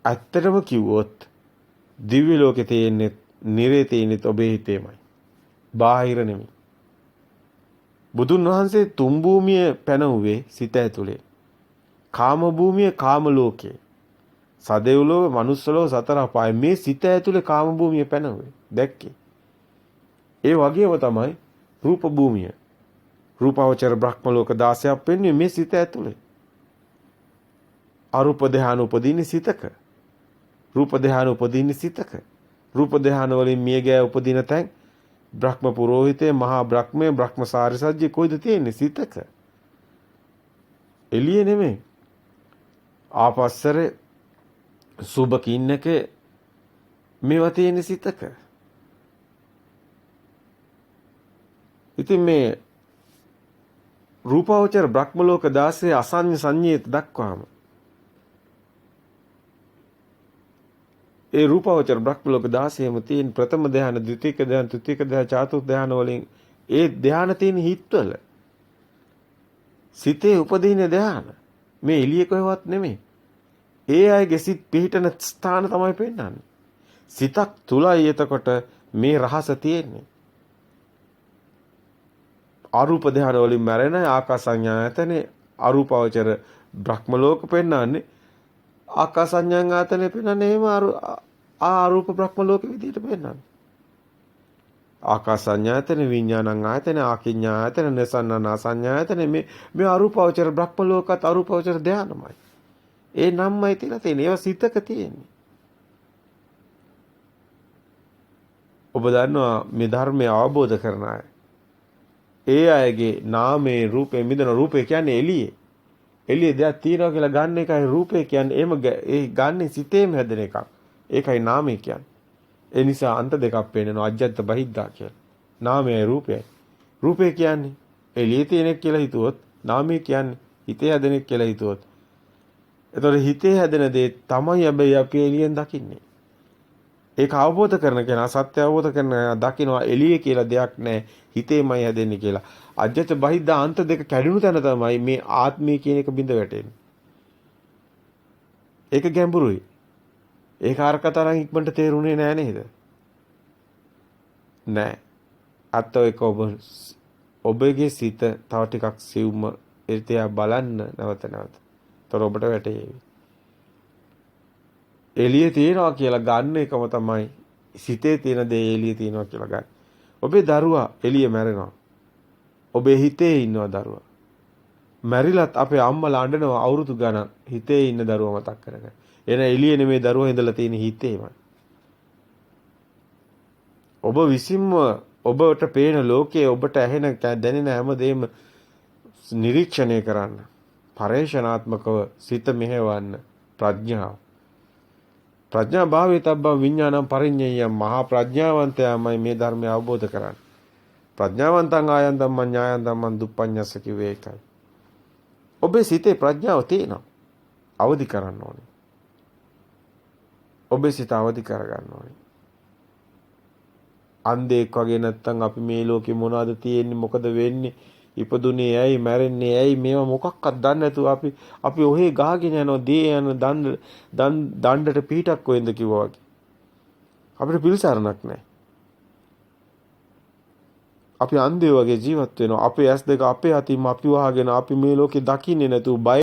ඇත්තටම කිව්වොත් දිව්‍ය ලෝකේ තියෙන්නේ නිරේ තියෙන්නේ ඔබේ හිතේමයි. බාහිර නෙමෙයි. බුදුන් වහන්සේ තුන් භූමිය පැනවුවේ සිත ඇතුලේ. කාම භූමිය කාම ලෝකේ. සදෙව්ලෝ, මනුස්සලෝ, සතර අපාය මේ සිත ඇතුලේ කාම භූමිය පැනවුවේ. දැක්කේ. ඒ වගේම තමයි රූප භූමිය. රූපාවචර බ්‍රහ්ම ලෝක 16ක් වෙන්නේ මේ සිත ඇතුලේ. අරූප ධානය උපදින්නේ සිතක. රූප ධානය උපදින්නේ සිතක. රූප ධානය වලින් මියගෑ උපදින තැන් බ්‍රහ්ම පුරෝහිතේ මහා බ්‍රහ්මයේ බ්‍රහ්මසාරි සජ්ජේ කොයිද තියෙන්නේ සිතක. එළියේ නෙමෙයි. ආපස්සරේ සුබ කින්නක මේවා තියෙන්නේ සිතක. ඉතින් මේ රූපාවචර බ්‍රහ්ම ලෝක 16 අසඤ්ඤ සංඤේත දක්වාම ඒ රූපාවචර බ්‍රහ්ම ලෝක 16ම තියෙන ප්‍රථම ධ්‍යාන, ද්විතීක ධ්‍යාන, තෘතීක ධ්‍යාන, චතුර්ථ ධ්‍යාන වලින් ඒ ධ්‍යාන තියෙන හිත්වල සිතේ උපදින ධ්‍යාන මේ එළිය කොහෙවත් නෙමෙයි. ඒ අයගේ සිත් පිහිටන ස්ථාන තමයි පෙන්වන්නේ. සිතක් තුලයි එතකොට මේ රහස තියෙන්නේ. අරූප ධ්‍යාන වලින් මැරෙන ආකාසඤ්ඤායතනේ අරූපාවචර බ්‍රහ්ම ලෝක පෙන්වන්නේ ආකාසඤ්ඤායතනේ පෙන්වන්නේ එහෙම ආරූප බ්‍රහ්ම ලෝක විදිහට පෙන්වන්නේ. ආකාසඤ්ඤායතන විඥානං ආයතන ආකින්ඥායතන නසන්නාසඤ්ඤායතන මේ අරූපාවචර බ්‍රහ්ම ලෝකත් අරූපාවචර ධ්‍යානමයි. ඒ නම්මයි තියලා තියෙන්නේ. ඒවා සිතක තියෙන්නේ. ඔබ දන්නවා මේ ධර්මය අවබෝධ කරන අය. ඒ අයගේ නාමයේ රූපේ මිදෙන රූපේ කියන්නේ එළියේ. එළියේ දෙයක් තියනවා කියලා ගන්න එකයි රූපේ කියන්නේ. එහෙම ඒ ගන්න සිතේම හැදෙන එකක්. ඒකයි නාමය කියන්නේ. ඒ නිසා අන්ත දෙකක් පේනවා අජ්ජත් බහිද්දා කියලා. නාමයයි රූපයයි. රූපේ කියන්නේ එළියේ තියෙන එක කියලා හිතුවොත් නාමය කියන්නේ හිතේ හැදෙන එක කියලා හිතුවොත්. එතකොට හිතේ හැදෙන දේ තමයි හැබැයි අපි එළියෙන් දකින්නේ. ඒක අවබෝධ කරන කෙනා සත්‍ය අවබෝධ කරන දකින්නවා එළියේ කියලා දෙයක් නැහැ හිතේමයි හැදෙන්නේ කියලා. අජ්ජත් බහිද්දා අන්ත දෙක කැඩුණු තැන තමයි මේ ආත්මය කියන එක බිඳ වැටෙන්නේ. ඒක ගැඹුරුයි. ඒක අරකතරන් ඉක්මනට තේරුනේ නෑ නේද? නෑ. අත් ඒක ඔබගේ සිත තව ටිකක් සිව්ම ඉර්තියා බලන්න නැවත නැවත. ତොර ඔබට වැටේවි. එළියේ තියනවා කියලා ගන්න එකම තමයි සිතේ තියෙන දේ එළියේ තියනවා කියලා ගන්න. ඔබේ දරුවා එළියේ මැරෙනවා. ඔබේ හිතේ ඉන්නවා දරුවා. මැරිලත් අපේ අම්මලා අඬනවා අවුරුදු ගණන් හිතේ ඉන්න දරුවා මතක් කරගෙන. එන එළියේ නෙමේ දරුවා ඉඳලා තියෙන හිතේමයි. ඔබ විසින්ම ඔබට පේන ලෝකයේ ඔබට ඇහෙන දැනෙන හැමදේම නිරීක්ෂණය කරන්න. පරේෂණාත්මකව සිත මෙහෙවන්න ප්‍රඥාව. ප්‍රඥා භාවිතබ්බ විඥානම් පරිඤ්ඤය මහා ප්‍රඥාවන්තයාමයි මේ ධර්මය අවබෝධ කරන්නේ. ප්‍රඥාවන්තං ආයන් ධම්මං ඥායන් ධම්මං දුප්පඤ්ඤස්ස කිව්වේ ඒකයි. ඔබේ සිතේ ප්‍රඥාව තියෙනවා. අවදි කරන්න ඕනේ. ඔබේ සිත අවදි කරගන්න ඕනේ. අන්ධෙක් වගේ නැත්තම් අපි මේ ලෝකේ මොනවද තියෙන්නේ මොකද වෙන්නේ ඉපදුනේ ඇයි මැරෙන්නේ ඇයි මේවා මොකක්වත් දන්නේ නැතුව අපි ඔහේ ගහගෙන යනවා දේ යන දණ්ඩට පිටක් වෙන්ද කිව්වා වගේ. අපිට පිළිසරණක් නැහැ. අපි අන්ධයෝ වගේ ජීවත් වෙනවා. අපේ ඇස් දෙක අපේ අතින්ම අපි වහගෙන අපි මේ ලෝකේ දකින්නේ නැතුව බය